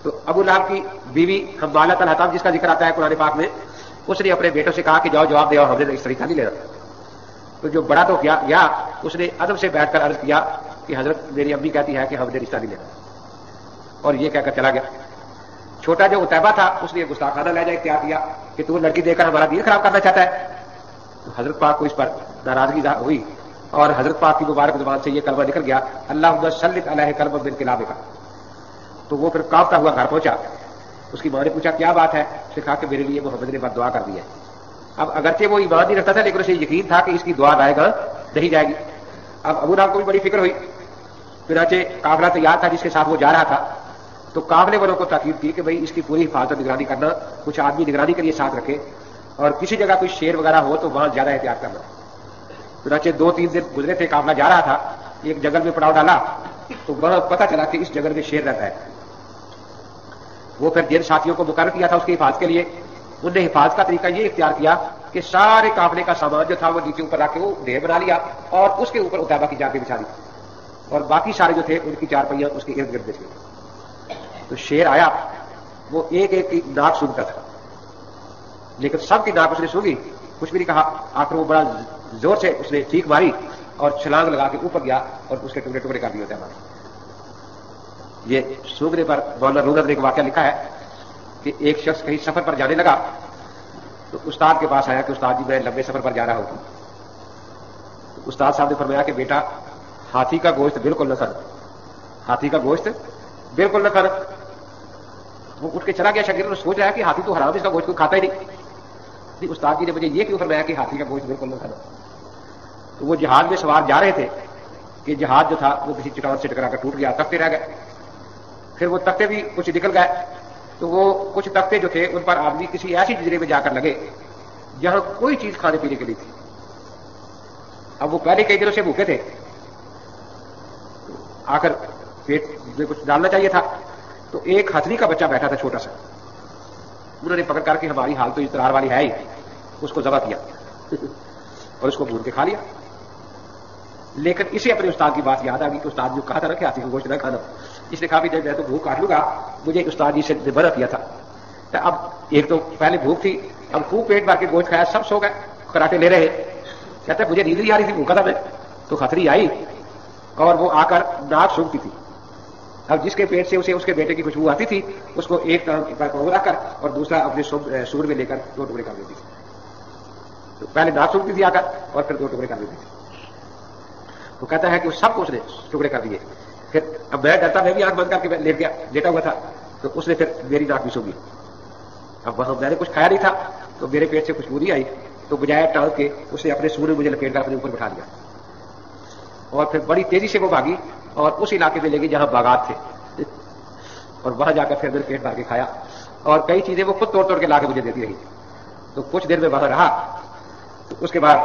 Speaker 1: تو ابو لہب کی بیوی حمالۃ الحطب جس کا ذکر آتا ہے قرآن پاک میں، اس نے اپنے بیٹوں سے کہا کہ جاؤ جواب دے، اور ہم نے اس طریقہ نہیں لینا۔ تو جو بڑا تو کیا گیا، اس نے ادب سے بیٹھ کر عرض کیا کہ حضرت میری امی کہتی ہے کہ ہم نے رشتہ نہیں لینا، اور یہ کہہ کر چلا گیا۔ چھوٹا جو عتیبہ تھا اس نے گستاخانہ لہجہ اختیار کیا کہ تو لڑکی دے کر ہمارا دین خراب کرنا چاہتا ہے۔ تو حضرت پاک کو اس پر ناراضگی ہوئی اور حضرت پاک کی مبارک زبان سے یہ کلمہ نکل گیا اللہم سلط علیہ کلمہ من کلامک۔ تو وہ پھر کانپتا ہوا گھر پہنچا، اس کی ماں نے پوچھا کیا بات ہے، اس نے کہا کہ میرے لیے محمد نے بد دعا کر دی ہے۔ اب اگرچہ وہ ایمان نہیں رکھتا تھا لیکن اسے یقین تھا کہ اس کی دعا رائے گا نہیں جائے گی۔ اب ابو لہب کو بھی بڑی فکر ہوئی، چنانچہ قافلہ تیار تھا جس کے ساتھ وہ جا رہا تھا، تو قافلے والوں کو تاکید کی کہ بھئی اس کی پوری حفاظت نگرانی کرنا، کچھ آدمی نگرانی کے لیے ساتھ رکھے، اور کسی جگہ کوئی شیر وغیرہ ہو تو وہاں زیادہ احتیاط کرنا۔ چنانچہ 2-3 دن گزرے تھے، قافلہ جا رہا تھا، ایک جنگل میں پڑاؤ ڈالا تو وہاں پتہ چلا کہ اس جنگل میں شیر رہتا ہے۔ وہ پھر جن ساتھیوں کو مقرر کیا تھا اس کی حفاظت کے لیے، انہوں نے حفاظت کا طریقہ یہ اختیار کیا کہ سارے قافلے کا سامان جو تھا وہ نیچے اوپر رکھ کے وہ ڈھیر بنا لیا اور اس کے اوپر عتیبہ کی جاکے بچھا دی، اور باقی سارے جو تھے ان کی 4 پہیاں اس کے ارد گرد بچ گئے۔ تو شیر آیا، وہ ایک ایک کی ناک سونگتا تھا، لیکن سب کی ناک اس نے سونگی، کچھ بھی نہیں کہا۔ آخر وہ بڑا زور سے اس نے چیخ ماری اور چھلانگ لگا کے اوپر گیا اور اس کے ٹکڑے ٹکڑے کر دیے عتیبہ۔ یہ سونگنے پر مولانا رونق نے ایک واقعہ لکھا ہے کہ ایک شخص کہیں سفر پر جانے لگا تو استاد کے پاس آیا کہ استاد جی میں لمبے سفر پر جا رہا ہوں۔ تو استاد صاحب نے فرمایا کہ بیٹا ہاتھی کا گوشت بالکل نہ کھانا، ہاتھی کا گوشت بالکل نہ کھانا۔ وہ اٹھ کے چلا گیا، شاگرد سوچ رہا ہے کہ ہاتھی تو حرام، اس کا گوشت کوئی کھاتا ہی نہیں۔ استاد جی نے مجھے یہ کیوں فرمایا کہ ہاتھی کا گوشت بالکل نہ کھانا؟ تو وہ جہاز میں سوار جا رہے تھے کہ جہاز جو تھا وہ کسی چٹان سے ٹکرا کر ٹوٹ گیا، تختے رہ گئے، پھر وہ تختے بھی کچھ نکل گئے، تو وہ کچھ تختے جو تھے ان پر آدمی کسی ایسی جزیرے میں جا کر لگے جہاں کوئی چیز کھانے پینے کے لیے تھی۔ اب وہ پہلے کئی دنوں سے بھوکے تھے، آ کر پیٹ میں کچھ ڈالنا چاہیے تھا، تو ایک ہتھنی کا بچہ بیٹھا تھا چھوٹا سا، انہوں نے پکڑ کر کے ہماری حال تو اضطرار والی ہے ہی، اس کو ذبح کیا اور اس کو بھون کے کھا لیا۔ لیکن اسے اپنے استاد کی بات یاد آ گئی کہ استاد جو کہا تھا نا کہ ہاتھی کو گوشت نہ کھانا، اس نے کہا بھی میں تو بھوک کاٹ لوں گا، مجھے استاد جی سے منع کیا تھا۔ اب ایک تو پہلے بھوک تھی، اب خوب پیٹ بھر کے گوشت کھایا، سب سو گئے کراٹے لے رہے، کہتے مجھے نیند نہیں آ رہی تھی، بھوکا تھا میں، تو خطری آئی اور وہ آ کر ناک سونگتی تھی۔ اب جس کے پیٹ سے اسے اس کے بیٹے کی خوشبو آتی تھی اس کو ایک طرف رکھ کر اور دوسرا اپنے سور میں لے کر 2 ٹکڑے کر دیتی تھی۔ تو پہلے ناک سونگتی تھی آ کر اور پھر 2 ٹکڑے کر دیتی تھی۔ تو کہتا ہے کہ وہ سب کو اس نے ٹکڑے کر دیے۔ پھر اب میں ڈرتا، میں بھی آنکھ بند کر کے لیٹ گیا، لیٹا ہوا تھا، تو اس نے پھر میری ناک بھی سونگی. اب وہاں میں نے کچھ کھایا نہیں تھا تو میرے پیٹ سے خوشبو نہیں آئی, تو بجائے ٹانگ کے اس نے اپنے سور میں مجھے لپیٹ کر اپنے اوپر بٹھا دیا اور پھر بڑی تیزی سے وہ بھاگی اور اس علاقے میں لے گئی جہاں باغات تھے, اور وہاں جا کر پھر میرے پیٹ بھر کے کھایا, اور کئی چیزیں وہ خود توڑ توڑ کے لا کے مجھے دیتی رہی. تو کچھ دیر میں وہاں رہا. تو اس کے بعد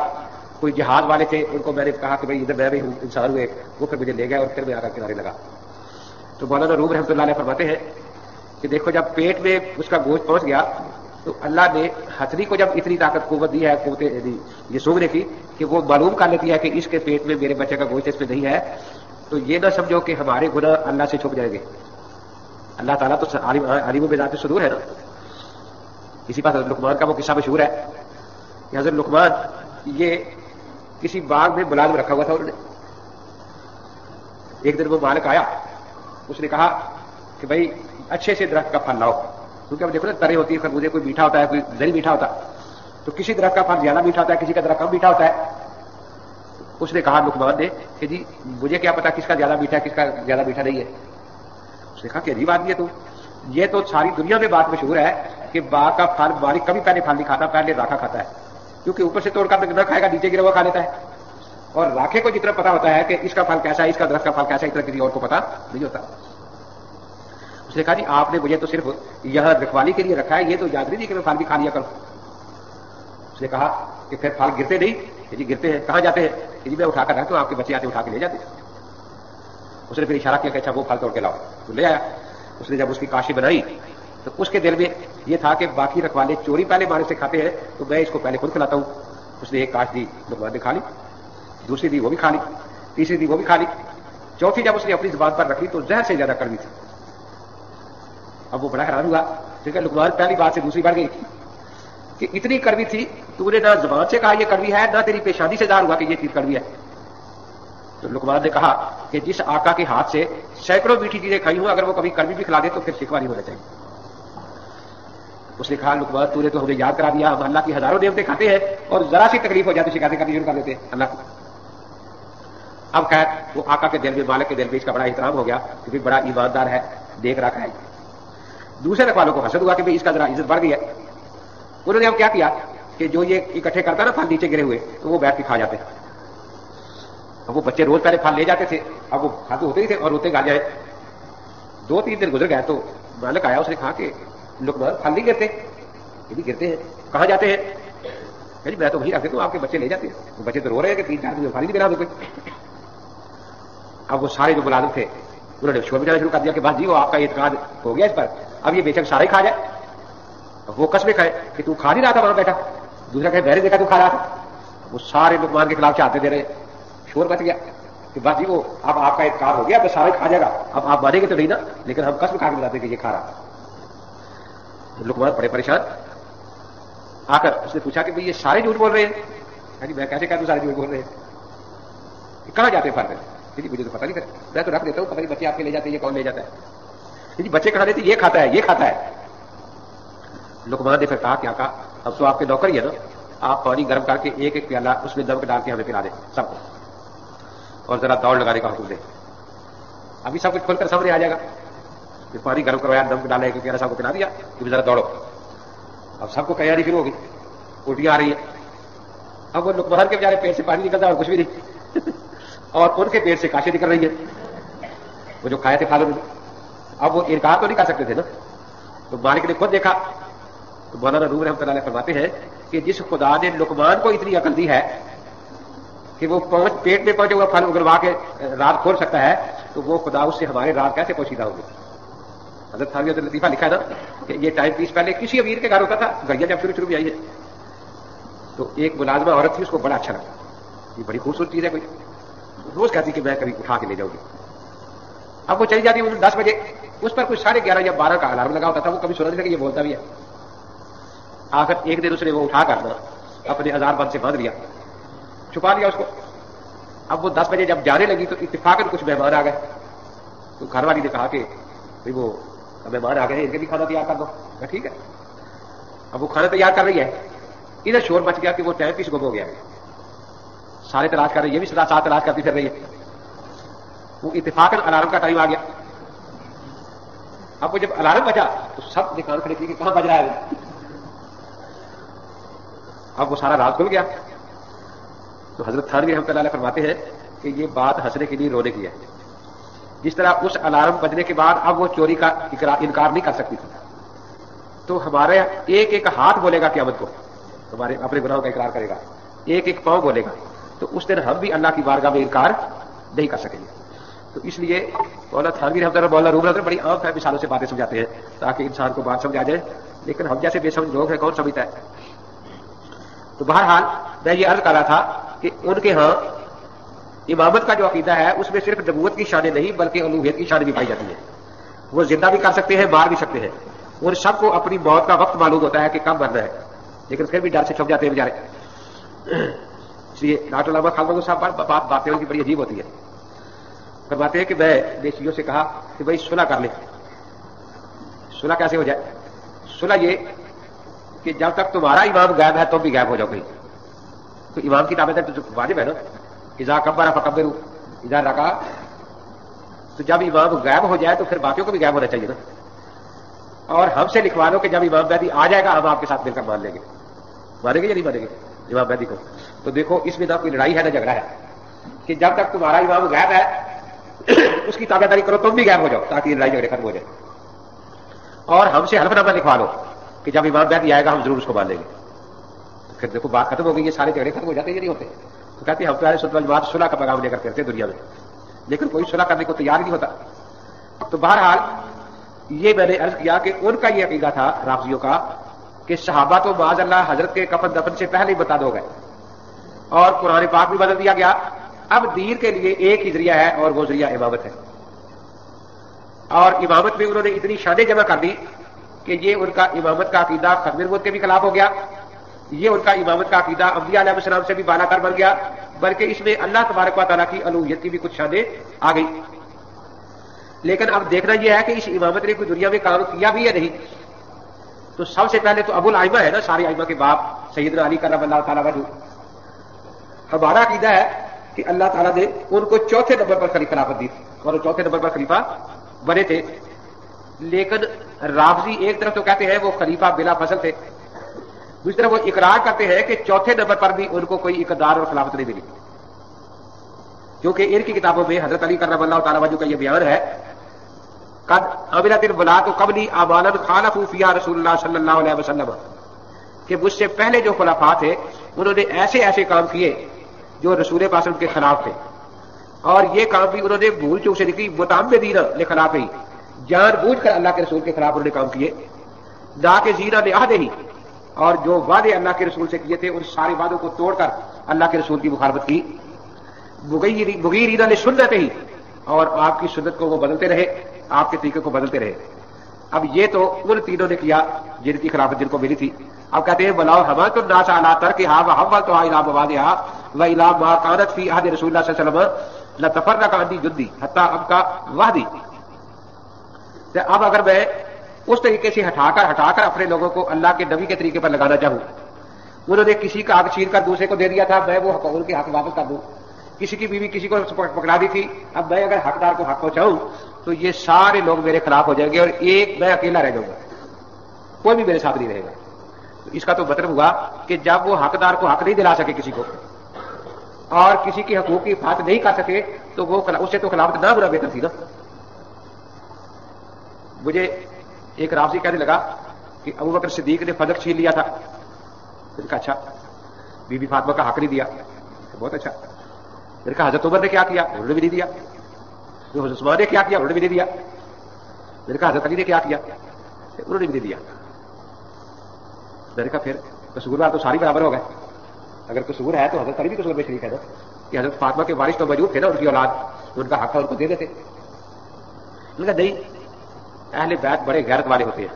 Speaker 1: کوئی جہاد والے تھے, ان کو میں نے کہا کہ بھائی ادھر میں بھی ہوں, انسان ہوئے, وہ پھر مجھے لے گئے اور پھر میں آ کر کنارے لگا. تو مولانا روم رحمۃ اللہ علیہ فرماتے ہیں کہ دیکھو جب پیٹ میں اس کا گوشت پہنچ گیا تو اللہ نے ہتھنی کو جب اتنی طاقت قوت دی ہے, قوت یہ سونگنے کی, کہ وہ معلوم کر لیتی ہے کہ اس کے پیٹ میں میرے بچے کا گوشت اس میں نہیں ہے. تو یہ نہ سمجھو کہ ہمارے گناہ اللہ سے چھپ جائیں گے. اللہ تعالیٰ تو عالم بذات صدور ہے نا. اسی بات حضرت لقمان کا وہ قصہ مشہور ہے کہ حضرت لقمان یہ کسی باغ میں ملازم رکھا ہوا تھا انہوں نے. ایک دن وہ مالک آیا, اس نے کہا کہ بھائی اچھے سے درخت کا پھل لاؤ, کیونکہ اب دیکھو نا ترے ہوتی ہے, خربوزے کوئی میٹھا ہوتا ہے, کوئی نہیں میٹھا ہوتا, تو کسی درخت کا پھل زیادہ میٹھا ہوتا ہے, کسی کا درخت کم میٹھا ہوتا ہے. اس نے کہا لقمان نے کہ جی مجھے کیا پتا کس کا زیادہ میٹھا ہے کس کا زیادہ میٹھا نہیں ہے. اس نے کہا کہ عجیب آدمی ہے تو, یہ تو ساری دنیا میں بات مشہور ہے کہ باغ کا پھل مالک کبھی پہلے پھل نہیں کھاتا, پہلے راکھا کھاتا ہے, کیونکہ اوپر سے توڑ کر نہ کھائے گا, نیچے گرا ہوا کھا لیتا ہے. اور راکھے کو جتنا پتا ہوتا ہے کہ اس کا پھل کیسا ہے, اس کا درخت کا پھل کیسا ہے, اتنا کسی اور کو پتا نہیں ہوتا. اس نے کہا جی آپ نے مجھے تو صرف یہاں رکھوالی کے لیے رکھا ہے, یہ تو یاد نہیں کہ میں پھل بھی کھا لیا کروں. اس نے کہا کہ پھر پھل گرتے نہیں؟ کہ جی گرتے ہیں. کہاں جاتے ہیں؟ کہ جی میں اٹھا کر رکھتا ہوں, آپ کے بچے آتے اٹھا کے لے جاتے. اس نے پھر اشارہ کیا کہ اچھا وہ پھل توڑ کے لاؤ, تو لے آیا. اس نے جب اس کی کاشی بنائی تو اس کے دل میں یہ تھا کہ باقی رکھوالے چوری پہلے مارے سے کھاتے ہیں, تو میں اس کو پہلے خود کھلاتا ہوں. اس نے ایک کاش دی, لقمان نے کھا لی, دوسری دی وہ بھی کھا لی, تیسری دی وہ بھی کھا لی, چوتھی جب اس نے اپنی زبان پر رکھی تو زہر سے زیادہ کڑوی تھی. اب وہ بڑا حیران ہوا, ٹھیک ہے لقمان پہلی بات سے دوسری بڑھ گئی کہ اتنی کڑوی تھی, تو نے نہ زبان سے کہا یہ کڑوی ہے, نہ تیری پیشانی سے ظاہر ہوا کہ یہ چیز کڑوی ہے. تو لقمان نے کہا کہ جس آقا کے ہاتھ سے سینکڑوں میٹھی چیزیں کھائی ہوں, اگر وہ کبھی کڑوی بھی کھلا دے تو پھر شکوہ نہیں ہونا چاہیے. اس نے کہا لقمان تو نے تو ہمیں یاد کرا دیا, ہم اللہ کی ہزاروں نعمتیں کھاتے ہیں اور ذرا سی تکلیف ہو جاتی شکایتیں کرنی شروع کر دیتے ہیں اللہ کو. اب خیر وہ آقا کے دل میں, مالک کے دل میں اس کا بڑا احترام ہو گیا کہ بھی بڑا ایماندار ہے, دیکھ رکھا ہے. دوسرے رکھوالوں کو حسد ہوا کہ بھائی اس کا ذرا عزت بڑھ گئی ہے. انہوں نے اب کیا کیا کہ جو یہ اکٹھے کرتا نا پھل نیچے گرے ہوئے, تو وہ بیٹھ کے کھا جاتے. اب وہ بچے روز پہلے پھل لے جاتے تھے, اب وہ کھاتے ہوتے ہی تھے اور روتے گا جائے. 2-3 دن گزر گئے تو مالک آیا, اس نے کہا کہ لقمان پھل نہیں گرتے؟ یہ بھی گرتے ہیں. کہاں جاتے ہیں؟ جی میں تو وہی رکھ دیتا ہوں, آپ کے بچے لے جاتے ہیں. بچے تو رو رہے ہیں کہ 3-4 دن پھل نہیں ملا کوئی. اب وہ سارے جو ملازم تھے انہوں نے شور بجانا شروع کر دیا کہ بس جی وہ آپ کا اعتقاد ہو گیا اس پر, اب یہ بے شک سارے کھا جائے. اب وہ قسمیں کھائے کہ تو کھا نہیں رہا تھا وہاں بیٹھا, دوسرا کہ میں نے دیکھا تو کھا رہا تھا. وہ سارے لقمان کے خلاف چاہتے دے رہے, شور بچ گیا کہ بس جی وہ اب آپ کا اعتقاد ہو گیا, اب سارے کھا جائے گا, اب آپ مانیں گے تو نہیں نا, لیکن ہم قسم کھا کے بتاتے کہ یہ کھا رہا. لقمان بڑے پریشان آ کر اس نے پوچھا کہ بھائی یہ سارے جھوٹ بول رہے ہیں. میں کیسے کہتا ہوں سارے جھوٹ بول رہے ہیں؟ کہاں جاتے ہیں فرق؟ جی مجھے تو پتہ نہیں, میں تو رکھ دیتا ہوں, پتہ نہیں بچے آپ کے لے جاتے ہیں, یہ کون لے جاتا ہے؟ جی بچے کھا دیتے, یہ کھاتا ہے, یہ کھاتا ہے. لقمان نے پھر کہا کیا کہا, اب تو آپ کے نوکر ہی ہے نا, آپ پانی گرم کر کے ایک ایک پیالہ اس میں نمک ڈال کے ہمیں پلا دیں سب کو, اور ذرا دوڑ لگانے کا حکم دیں. ابھی سب کچھ کھول کر سامنے آ جائے گا کہ پانی گرم کروایا, نمک ڈالا, ایک پیالہ سب کو پلا دیا کہ ذرا دوڑو. اب سب کو تیاری شروع ہوگی, الٹیاں آ رہی ہیں. اب وہ لقمان کے بیچارے پیٹ سے پانی نکلتا ہے اور کچھ بھی نہیں, اور ان کے پیٹ سے کاشیں نکل رہی ہے وہ جو کھائے تھے پھالوں میں. اب وہ انکار تو نہیں کر سکتے تھے نا. تو مالک نے خود دیکھا. تو مولانا روم رحمۃ اللہ علیہ فرماتے ہیں کہ جس خدا نے لقمان کو اتنی عقل دی ہے کہ وہ پیٹ میں پہنچے ہوا پھل اگلوا کے رات کھول سکتا ہے, تو وہ خدا اس سے ہمارے رات کیسے پوشیدہ ہوگی. حضرت تھانوی لطیفہ لکھا ہے نا کہ یہ ٹائم پیس پہلے کسی امیر کے گھر ہوتا تھا, گھڑیاں جب شروع میں آئی ہے تو ایک ملازمہ عورت تھی, اس کو بڑا اچھا لگا, یہ بڑی خوبصورت چیز ہے, کوئی روز کہتی کہ میں کبھی اٹھا کے لے جاؤں گی. اب وہ چلی جاتی 10 بجے, اس پر کوئی 11:30 یا 12 کا الارم لگا ہوتا تھا, وہ کبھی سنا نہیں تھا کہ یہ بولتا بھی ہے. آخر ایک دن اس نے وہ اٹھا کر اپنے ہزار بند سے باندھ لیا, چھپا لیا اس کو. اب وہ 10 بجے جب جانے لگی تو اتفاقاً کچھ مہمان آ گئے. تو گھر والی نے کہا کہ بھائی وہ مہمان آ گئے ہیں, ان کے بھی کھانا تیار کر دو. ٹھیک ہے. اب وہ کھانا تیار کر رہی ہے, ادھر شور مچ گیا کہ وہ ٹائم پیس گم ہو گیا. سارے تلاش کر رہے, یہ بھی ساتھ تلاش کرتی پھر رہی ہے. وہ اتفاقاً الارم کا ٹائم آ گیا. اب وہ جب الارم بجا تو سب نے کان کھڑے کیے کہ کہاں بج رہا ہے. اب وہ سارا راز کھل گیا. تو حضرت تھانوی رحمۃ اللہ علیہ فرماتے ہیں کہ یہ بات ہنسنے کے لیے رونے کی ہے. جس طرح اس الارم بجنے کے بعد اب وہ چوری کا انکار نہیں کر سکتی تھی, تو ہمارے ایک ایک ہاتھ بولے گا قیامت کو, ہمارے اپنے گناہوں کا اقرار کرے گا, ایک ایک پاؤں بولے گا, تو اس دن ہم بھی اللہ کی بارگاہ میں انکار نہیں کر سکیں گے. تو اس لیے مولانا تھانوی رحمۃ اللہ, مولانا روم رحمۃ اللہ بڑی عام ہے مثالوں سے باتیں سمجھاتے ہیں تاکہ انسان کو بات سمجھ آ جائے, لیکن ہم جیسے بے سمجھ لوگ ہیں کون سمجھتا ہے. تو بہرحال میں یہ عرض کر رہا تھا کہ ان کے ہاں امامت کا جو عقیدہ ہے اس میں صرف نبوت کی شانیں نہیں بلکہ الوہیت کی شانیں بھی پائی جاتی ہیں. وہ زندہ بھی کر سکتے ہیں, مار بھی سکتے ہیں. ان سب کو اپنی موت کا وقت معلوم ہوتا ہے کہ کب مرنا ہے, لیکن پھر بھی ڈر سے چھپ جاتے ہیں بیچارے. اس لیے ڈاکٹر علامہ خالد محمود صاحب باتیں ان کی بڑی عجیب ہوتی ہے. فرماتے ہیں کہ میں نے شیعوں سے کہا کہ بھائی صلح کر لیں. صلح کیسے ہو جائے؟ صلح یہ کہ جب تک تمہارا امام غائب ہے تم بھی غائب ہو جاؤ. تو امام کی تابعداری تو واجب ہے نا. اذا کبر فکبروا اذا رکع, تو جب امام غائب ہو جائے تو پھر باقیوں کو بھی غائب ہونا چاہیے نا. اور ہم سے لکھوا لو کہ جب امام مہدی آ جائے گا ہم آپ کے ساتھ مل کر مان لیں گے. مانیں گے یا نہیں مانیں گے امام مہدی کو؟ تو دیکھو اس میں نہ کوئی لڑائی ہے نہ جھگڑا ہے کہ جب تک تمہارا امام غائب ہے اس کی تابعداری کرو, تم بھی غائب ہو جاؤ تاکہ یہ لڑائی جھگڑے ختم ہو جائے. اور ہم سے حلف نامہ لکھوا لو کہ جب امام مہدی آئے گا ہم ضرور اس کو مان لیں گے. تو پھر دیکھو بات ختم ہو گئی, یہ سارے جھگڑے ختم ہو جاتے ہیں یا نہیں ہوتے؟ تو کہتے ہیں ہم تو اہل سنت والجماعت صلح کا پیغام لے کر کرتے ہیں دنیا میں, لیکن کوئی صلح کرنے کو تیار نہیں ہوتا. تو بہرحال یہ میں نے عرض کیا کہ ان کا یہ عقیدہ تھا رافضیوں کا کہ صحابہ تو معاذ اللہ حضرت کے کفن دفن سے پہلے ہی بتا دو گئے, اور قرآن پاک بھی بدل دیا گیا. اب دین کے لیے ایک ہی ذریعہ ہے اور وہ ذریعہ امامت ہے. اور امامت میں انہوں نے اتنی شانیں جمع کر دی کہ یہ ان کا امامت کا عقیدہ ختم نبوت کے بھی خلاف ہو گیا, یہ ان کا امامت کا عقیدہ انبیاء علیہ السلام سے بھی بالا تر بن گیا, بلکہ اس میں اللہ تبارک و تعالیٰ کی الوہیت کی بھی کچھ شانیں آ گئی. لیکن اب دیکھنا یہ ہے کہ اس امامت نے کوئی دنیا میں کام کیا بھی ہے نہیں. تو سب سے پہلے تو ابو الائمہ ہے نا, سارے ائمہ کے باپ سیدنا علی کرم اللہ تعالیٰ وجہ. ہمارا عقیدہ ہے کہ اللہ تعالیٰ نے ان کو چوتھے نمبر پر خلافت دی اور وہ چوتھے نمبر پر خلیفہ بنے تھے. لیکن رافضی ایک طرف تو کہتے ہیں وہ خلیفہ بلا فصل تھے, دوسری طرف وہ اقرار کرتے ہیں کہ چوتھے نمبر پر بھی ان کو کوئی اقتدار اور خلافت نہیں ملی, کیونکہ ان کی کتابوں میں حضرت علی کرم اللہ تعالیٰ وجہ کا یہ بیان ہے قد عملت الولاۃ قبلی اعمالا خالفوا فیہا رسول اللہ صلی اللہ علیہ وسلم, کہ مجھ سے پہلے جو خلفاء تھے انہوں نے ایسے ایسے کام کیے جو رسول پاک کے خلاف تھے, اور یہ کام بھی انہوں نے بھول چوک سے نہیں کی, متعمدین لخلاف ہی, جان بوجھ کر اللہ کے رسول کے خلاف انہوں نے کام کیے, نہ کہ زینا لعہدہ ہی, اور جو وعدے اللہ کے رسول سے کیے تھے ان سارے وعدوں کو توڑ کر اللہ کے رسول کی مخالفت کی. مغیرین لسنت ہی, اور آپ کی سنت کو وہ بدلتے رہے, آپ کے طریقے کو بدلتے رہے. اب یہ تو ان تینوں نے کیا جن کی خلافت جن کو ملی تھی. اب کہتے ہیں بلاؤ حملت الناس علی ترکھا وحولتھا الی مواضعھا والی ما كانت فی عہد رسول اللہ صلی اللہ علیہ وسلم لتفرق عنی جدی حتی ابقى وحدی. اب اگر میں اس طریقے سے ہٹا کر اپنے لوگوں کو اللہ کے نبی کے طریقے پر لگانا چاہوں, انہوں نے کسی کا حق چھین کر دوسرے کو دے دیا تھا, میں وہ ان کے حق واپس کر دوں. کسی کی بیوی کسی کو پکڑا دی تھی, اب میں اگر حقدار کو حق پہنچاؤں تو یہ سارے لوگ میرے خلاف ہو جائیں گے اور ایک میں اکیلا رہ جاؤں گا, کوئی بھی میرے ساتھ نہیں رہے گا. تو اس کا تو مطلب ہوا کہ جب وہ حقدار کو حق نہیں دلا سکے کسی کو اور کسی کی حقوق کی حفاظت نہیں کر سکے تو وہ اس سے تو خلافت نہ ہونا بہتر تھی نا. مجھے ایک رافضی کہنے لگا کہ ابو بکر صدیق نے فلک چھین لیا تھا. میں نے کہا اچھا, بی بی فاطمہ کا حق نہیں دیا, بہت اچھا. میں نے کہا حضرت عمر نے کیا کیا, انہوں نے بھی نہیں دیا. حضرت عثمان نے کیا کیا, انہوں نے بھی نہیں دیا. میں نے کہا حضرت علی نے کیا کیا, انہوں نے بھی نہیں دیا. میں نے کہا پھر قصوروار تو ساری برابر ہو گئے. اگر قصور ہے تو حضرت علی بھی قصور میں شریک ہے نا, کہ حضرت فاطمہ کے وارث تو موجود تھے نا, ان کی اولاد, ان کا حق تھا ان کو دے دیتے. میں نے کہا نہیں, اہل بیت بڑے غیرت والے ہوتے ہیں.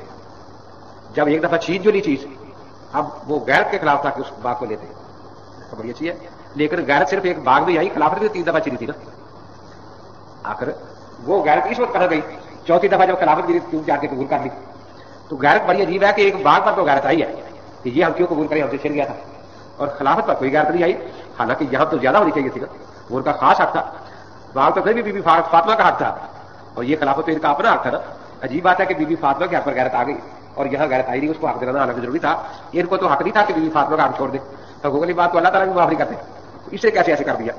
Speaker 1: جب ایک دفعہ چھین جو لی چیز, اب وہ غیرت کے خلاف تھا کہ اس باغ کو لیتے. بڑی اچھی ہے, لیکن غیرت صرف ایک باغ میں آئی, خلافت بھی 3 دفعہ چھینی تھی نا. آخر وہ غیرت اس وقت کہاں گئی, چوتھی دفعہ جب خلافت گری کیوں جا کے قبول کر لی. تو غیرت بڑی عجیب ہے کہ ایک باغ پر تو غیرت آئی ہے کہ یہ ہم کیوں قبول کریں, ہم سے چھن گیا تھا, اور خلافت پر کوئی غیرت نہیں آئی. حالانکہ یہاں تو زیادہ ہونی چاہیے تھی نا, وہ ان کا خاص حق تھا. باغ تو پھر بھی بی بی فاطمہ کا حق تھا, اور یہ خلافت تو ان کا اپنا حق تھا نا. عجیب بات ہے کہ بی بی فاطمہ کے حق پر غیرت آ گئی اور یہاں غیرت آئی نہیں، اس کو حق دلانا حالانکہ ضروری تھا. ان کو تو حق نہیں تھا کہ بی بی فاطمہ کا حق چھوڑ دے. حقوق کی بات تو اللہ تعالیٰ بھی معاف نہیں کرتے، اسے کیسے ایسے کر دیا؟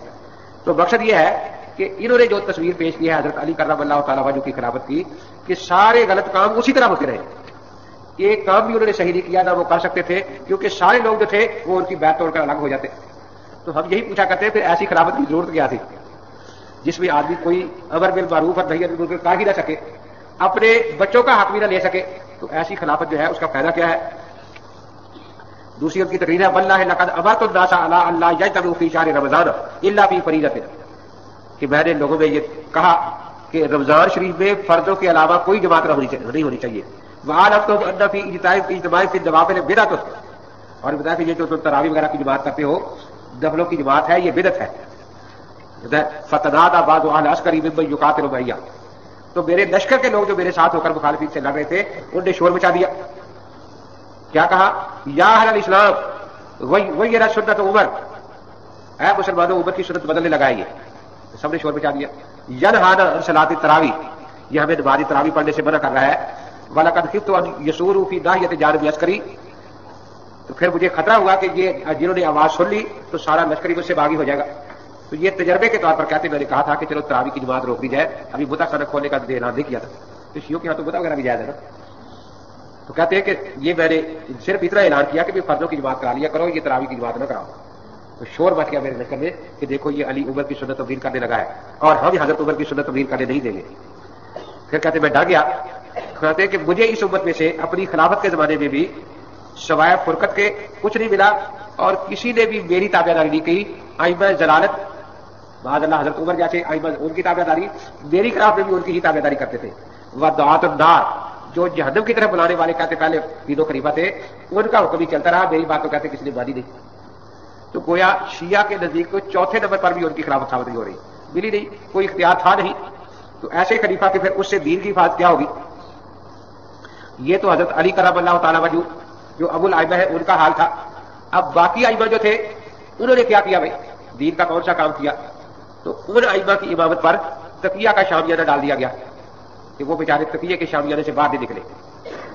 Speaker 1: تو مقصد یہ ہے کہ انہوں نے جو تصویر پیش کی ہے حضرت علی کرم اللہ تعالیٰ وجہ کی خلافت کی کہ سارے غلط کام اسی طرح ہوتے رہے. ایک کام بھی انہوں نے صحیح نہیں کیا نہ وہ کر سکتے تھے، کیونکہ سارے لوگ جو تھے وہ ان کی بیعت توڑ کر الگ ہو جاتے. تو ہم یہی پوچھا کرتے ہیں پھر ایسی خلافت کی ضرورت کیا تھی جس میں آدمی کوئی امر بالمعروف اور نہی عن المنکر کر ہی نہ سکے، اپنے بچوں کا حق بھی نہ لے سکے؟ تو ایسی خلافت جو ہے اس کا فائدہ کیا ہے؟ دوسری ان کی تقریر ہے واللہ لقد امرت الناس علی ان لا یجتمعوا فی شہر رمضان الا فی فریضۃ، کہ میں نے لوگوں میں یہ کہا کہ رمضان شریف میں فرضوں کے علاوہ کوئی جماعت نہیں ہونی چاہیے. وعلمتم ان فی اجتماع فی النوافل بدعۃ، اور بتایا کہ یہ جو تم تراویح وغیرہ کی جماعت کرتے ہو نفلوں کی جماعت ہے یہ بدعت ہے. فتنادى بعض اهل عسکری ممن یقاتل معي، تو میرے لشکر کے لوگ جو میرے ساتھ ہو کر مخالفین سے لڑ رہے تھے انہوں نے شور مچا دیا. کیا کہا؟ یا اہل الاسلام غیر سنت عمر، اے مسلمانوں عمر کی سنت بدلنے لگائیے. سب نے شور مچا دیا. ینہانا عن صلاۃ التراویح، یہ ہمیں نماز تراویح پڑھنے سے منع کر رہا ہے. وَلَقَدْ خِفْتُ أَنْ يَسُورُوا فِي نَاحِيَةِ جَانِبِ عسکری، تو پھر مجھے خطرہ ہوا کہ یہ جنہوں نے آواز سن لی تو سارا لشکری مجھ سے باغی ہو جائے گا. تو یہ تجربے کے طور پر کہتے میں نے کہا تھا کہ چلو تراویح کی جماعت روک دی جائے. ابھی بتا خانہ کھولنے کا اعلان نہیں کیا تھا، تو شیعوں کے ہاں تو بتا وغیرہ بھی جائز ہے نا. تو کہتے ہیں کہ یہ میں نے صرف اتنا اعلان کیا کہ فرضوں کی جماعت کرا لیا کرو، یہ تراویح کی جماعت نہ کراؤ. تو شور مچ گیا میرے لشکر میں کہ دیکھو یہ علی عمر کی سنت تبدیل کرنے لگا ہے اور ہم حضرت عمر کی سنت تبدیل کرنے نہیں دیں گے. پھر کہتے میں ڈر گیا. کہتے کہ مجھے اس امت میں سے اپنی خلافت کے زمانے میں بھی سوائے فرقت کے کچھ نہیں ملا اور کسی نے بھی میری تابع داری نہیں کی. ائمہ ضلالت بعد اللہ حضرت عمر جیسے ائمہ ان کی تابع داری، میری خلاف میں بھی ان کی ہی تابع داری کرتے تھے. ودعاۃ النار، جو جہنم کی طرف بلانے والے کہتے پہلے تینوں خلیفہ تھے ان کا حکم ہی چلتا رہا، میری بات تو کہتے کسی نے مانی نہیں. تو گویا شیعہ کے نزدیک تو چوتھے نمبر پر بھی ان کی خلافت ثابت نہیں ہو رہی، ملی نہیں، کوئی اختیار تھا نہیں. تو ایسے خلیفہ کے پھر اس سے دین کی حفاظت کیا ہوگی؟ یہ تو حضرت علی کرم اللہ تعالیٰ وجہ جو ابو الائمہ ہے ان کا حال تھا. اب باقی ائمہ جو تھے انہوں نے کیا کیا بھائی؟ دین کا کون سا کام کیا؟ تو ان ائمہ کی امامت پر تقیہ کا شامیانہ ڈال دیا گیا کہ وہ بیچارے تقیہ کے شامیانے سے باہر نہیں نکلے.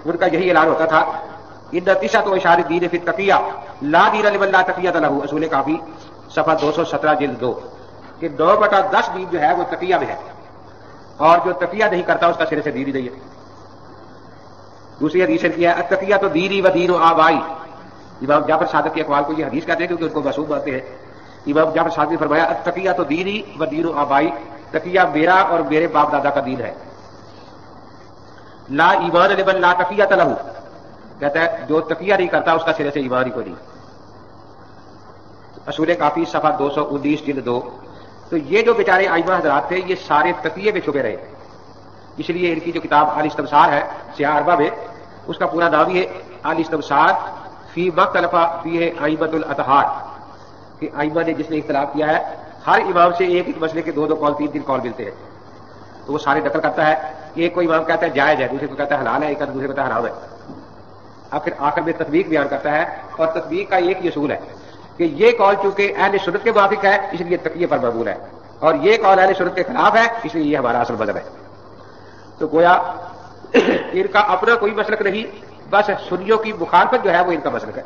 Speaker 1: ان کا یہی اعلان ہوتا تھا ان تسعۃ اشعار الدین فی التقیہ لا دین لمن لا تقیہ لہ، اصول کافی صفحہ 217 جلد 2، کہ 9/10 دین جو ہے وہ تقیہ میں ہے اور جو تقیہ نہیں کرتا اس کا سرے سے دین ہی نہیں ہے. دوسری حدیث کی ہے التقیہ تو دینی و دین و آبائی. امام جعفر صادق کے اقوال کو یہ حدیث کہتے ہیں کیونکہ ان کو معصوم مانتے ہیں. امام جعفر صادق نے فرمایا التقیہ تو دینی و دین و آبائی، تقیہ میرا اور میرے باپ دادا کا دین ہے. لا ایمان لمن لا تقیہ لہ، کہتا ہے جو تقیہ نہیں کرتا اس کا سرے سے ایمان ہی کوئی نہیں. اصول کافی صفحہ 219 جلد 2. تو یہ جو بیچارے ائمہ حضرات تھے یہ سارے تقیے میں چھپے رہے، اس لیے ان کی جو کتاب الاستبصار ہے سیاہ اربع میں، اس کا پورا نام یہ الاستبصار فی مختلف فیہ ائمۃ الاطہار، کہ ائمہ نے جس نے اختلاف کیا ہے ہر امام سے ایک ایک مسئلے کے 2 قول 3 قول ملتے ہیں تو وہ سارے نقل کرتا ہے. ایک کوئی امام کہتا ہے جائز ہے، دوسرے کو کہتا ہے حلال ہے، ایک دوسرے کو کہتا ہے حرام ہے. اب پھر آخر میں تطبیق بیان کرتا ہے اور تطبیق کا ایک ہی اصول ہے کہ یہ قول چونکہ اہل سنت کے موافق ہے اس لیے تقیہ پر مقبول ہے، اور یہ قول اہل سنت کے خلاف ہے اس لیے یہ ہمارا اصل مذہب ہے. تو گویا ان کا اپنا کوئی مسلک نہیں، بس سنیوں کی مخالفت جو ہے وہ ان کا مسلک ہے.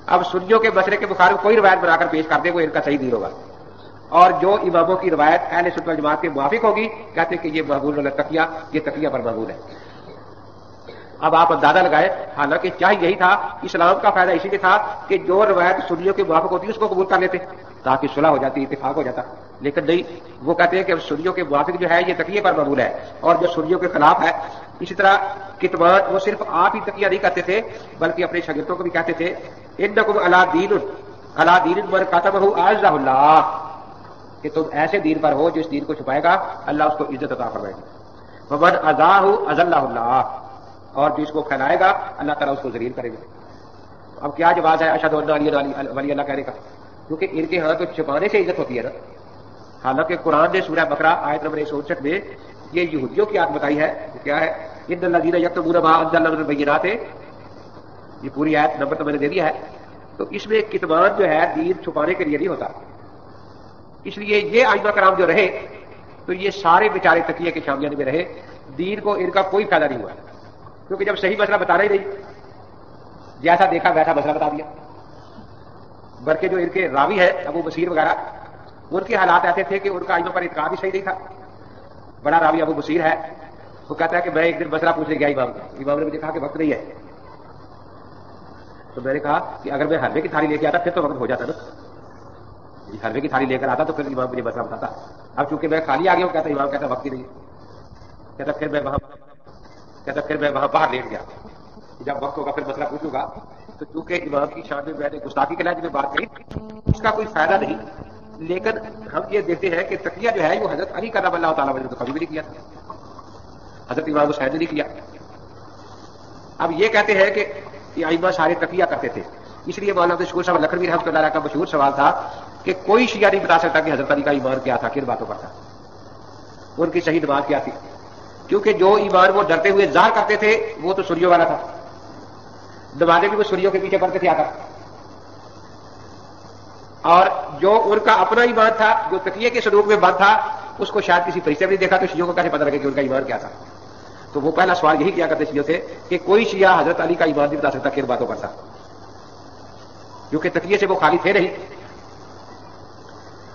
Speaker 1: اب سنیوں کے مسئلے کے مخالف کوئی روایت بنا کر پیش کر دے وہ ان کا صحیح دین ہوگا، اور جو اماموں کی روایت اہل سنت والجماعت کے موافق ہوگی کہتے ہیں کہ یہ مقبول والا تقیہ، یہ تقیہ پر مقبول ہے. اب آپ اندازہ لگائے، حالانکہ چاہے یہی تھا، اسلام کا فائدہ اسی میں تھا کہ جو روایت سنیوں کے موافق ہوتی اس کو قبول کر لیتے تاکہ صلح ہو جاتی، اتفاق ہو جاتا. لیکن نہیں، وہ کہتے ہیں کہ سنیوں کے موافق جو ہے یہ تقیہ پر مقبول ہے اور جو سنیوں کے خلاف ہے. اسی طرح کتمان وہ صرف آپ ہی تقیہ نہیں کرتے تھے بلکہ اپنے شاگردوں کو بھی کہتے تھے انکم علی دین من کتبہ اعزہ اللہ، کہ تم ایسے دین پر ہو جس دین کو چھپائے گا اللہ اس کو عزت عطا فرمائے گا. ومن اذاہ اذلہ اللہ، اور جس کو پھیلائے گا اللہ تعالیٰ اس کو ذلیل کرے گا. اب کیا جواز ہے اشہد ان علی ولی اللہ کہنے کا؟ کیونکہ ان کے ہاں تو چھپانے سے عزت ہوتی ہے نا. حالانکہ قرآن نے سورہ بقرہ آیت نمبر 159 میں یہ یہودیوں کی آیت بتائی ہے، کیا ہے؟ ان الذین یکتمون ما انزلنا من البینات، یہ پوری آیت نمبر تو میں نے دے دیا ہے. تو اس میں کتمان جو ہے دین چھپانے کے لیے نہیں ہوتا. اس لیے یہ ائمہ کرام جو رہے تو یہ سارے بیچارے تقیہ کے شامیانے میں رہے. دین کو ان کا کوئی فائدہ نہیں ہوا، کیونکہ جب صحیح مسئلہ بتانا ہی نہیں، جیسا دیکھا ویسا مسئلہ بتا دیا۔ بلکہ جو ان کے راوی ہے ابو بصیر وغیرہ، ان کے حالات ایسے تھے کہ ان کا ائمہ پر اعتقاد ہی صحیح نہیں تھا۔ بڑا راوی ابو بصیر ہے، وہ کہتا ہے کہ میں ایک دن مسئلہ پوچھنے گیا امام کو، امام نے مجھے کہا کہ وقت نہیں ہے، تو میں نے کہا کہ اگر میں حلوے کی تھالی لے کے آتا پھر تو وقت ہو جاتا نا، حلوے کی تھالی لے کر آتا تو پھر امام مجھے مسئلہ بتاتا، اب چونکہ میں خالی آ گیا ہوں، کہتا امام کہتا وقت ہی نہیں، کہتا پھر میں وہاں باہر لیٹ گیا، جب وقت ہوگا پھر مسئلہ پوچھوں گا۔ تو چونکہ امام کی شان میں نے گستاخی کے لحاظ میں بات کہی، اس کا کوئی فائدہ نہیں، لیکن ہم یہ دیکھتے ہیں کہ تقیہ جو ہے وہ حضرت علی کرم اللہ تعالیٰ نے تو کبھی بھی نہیں کیا تھا، حضرت امام حسین نے نہیں کیا۔ اب یہ کہتے ہیں کہ یہ ائمہ سارے تقیہ کرتے تھے، اس لیے مولانا عبدالشکور صاحب لکھنوی رحمۃ اللہ علیہ کا مشہور سوال تھا کہ کوئی شیعہ نہیں بتا سکتا کہ حضرت علی کا ایمان کیا تھا، کن باتوں پر تھا، ان کی صحیح نماز کیا تھی، کیونکہ جو ایمان وہ ڈرتے ہوئے ظاہر کرتے تھے وہ تو سریوں والا تھا، نمازیں بھی وہ سریوں کے پیچھے پڑھتے تھے آ کر، اور جو ان کا اپنا ایمان تھا جو تقیہ کے صدوق میں بند تھا اس کو شاید کسی فرشتے نے نہیں دیکھا، تو شیعوں کو کیسے پتہ لگے کہ ان کا ایمان کیا تھا؟ تو وہ پہلا سوال یہی کیا کرتے شیعوں سے کہ کوئی شیعہ حضرت علی کا ایمان نہیں بتا سکتا کن باتوں پر تھا، کیونکہ تقیہ سے وہ خالی تھے نہیں۔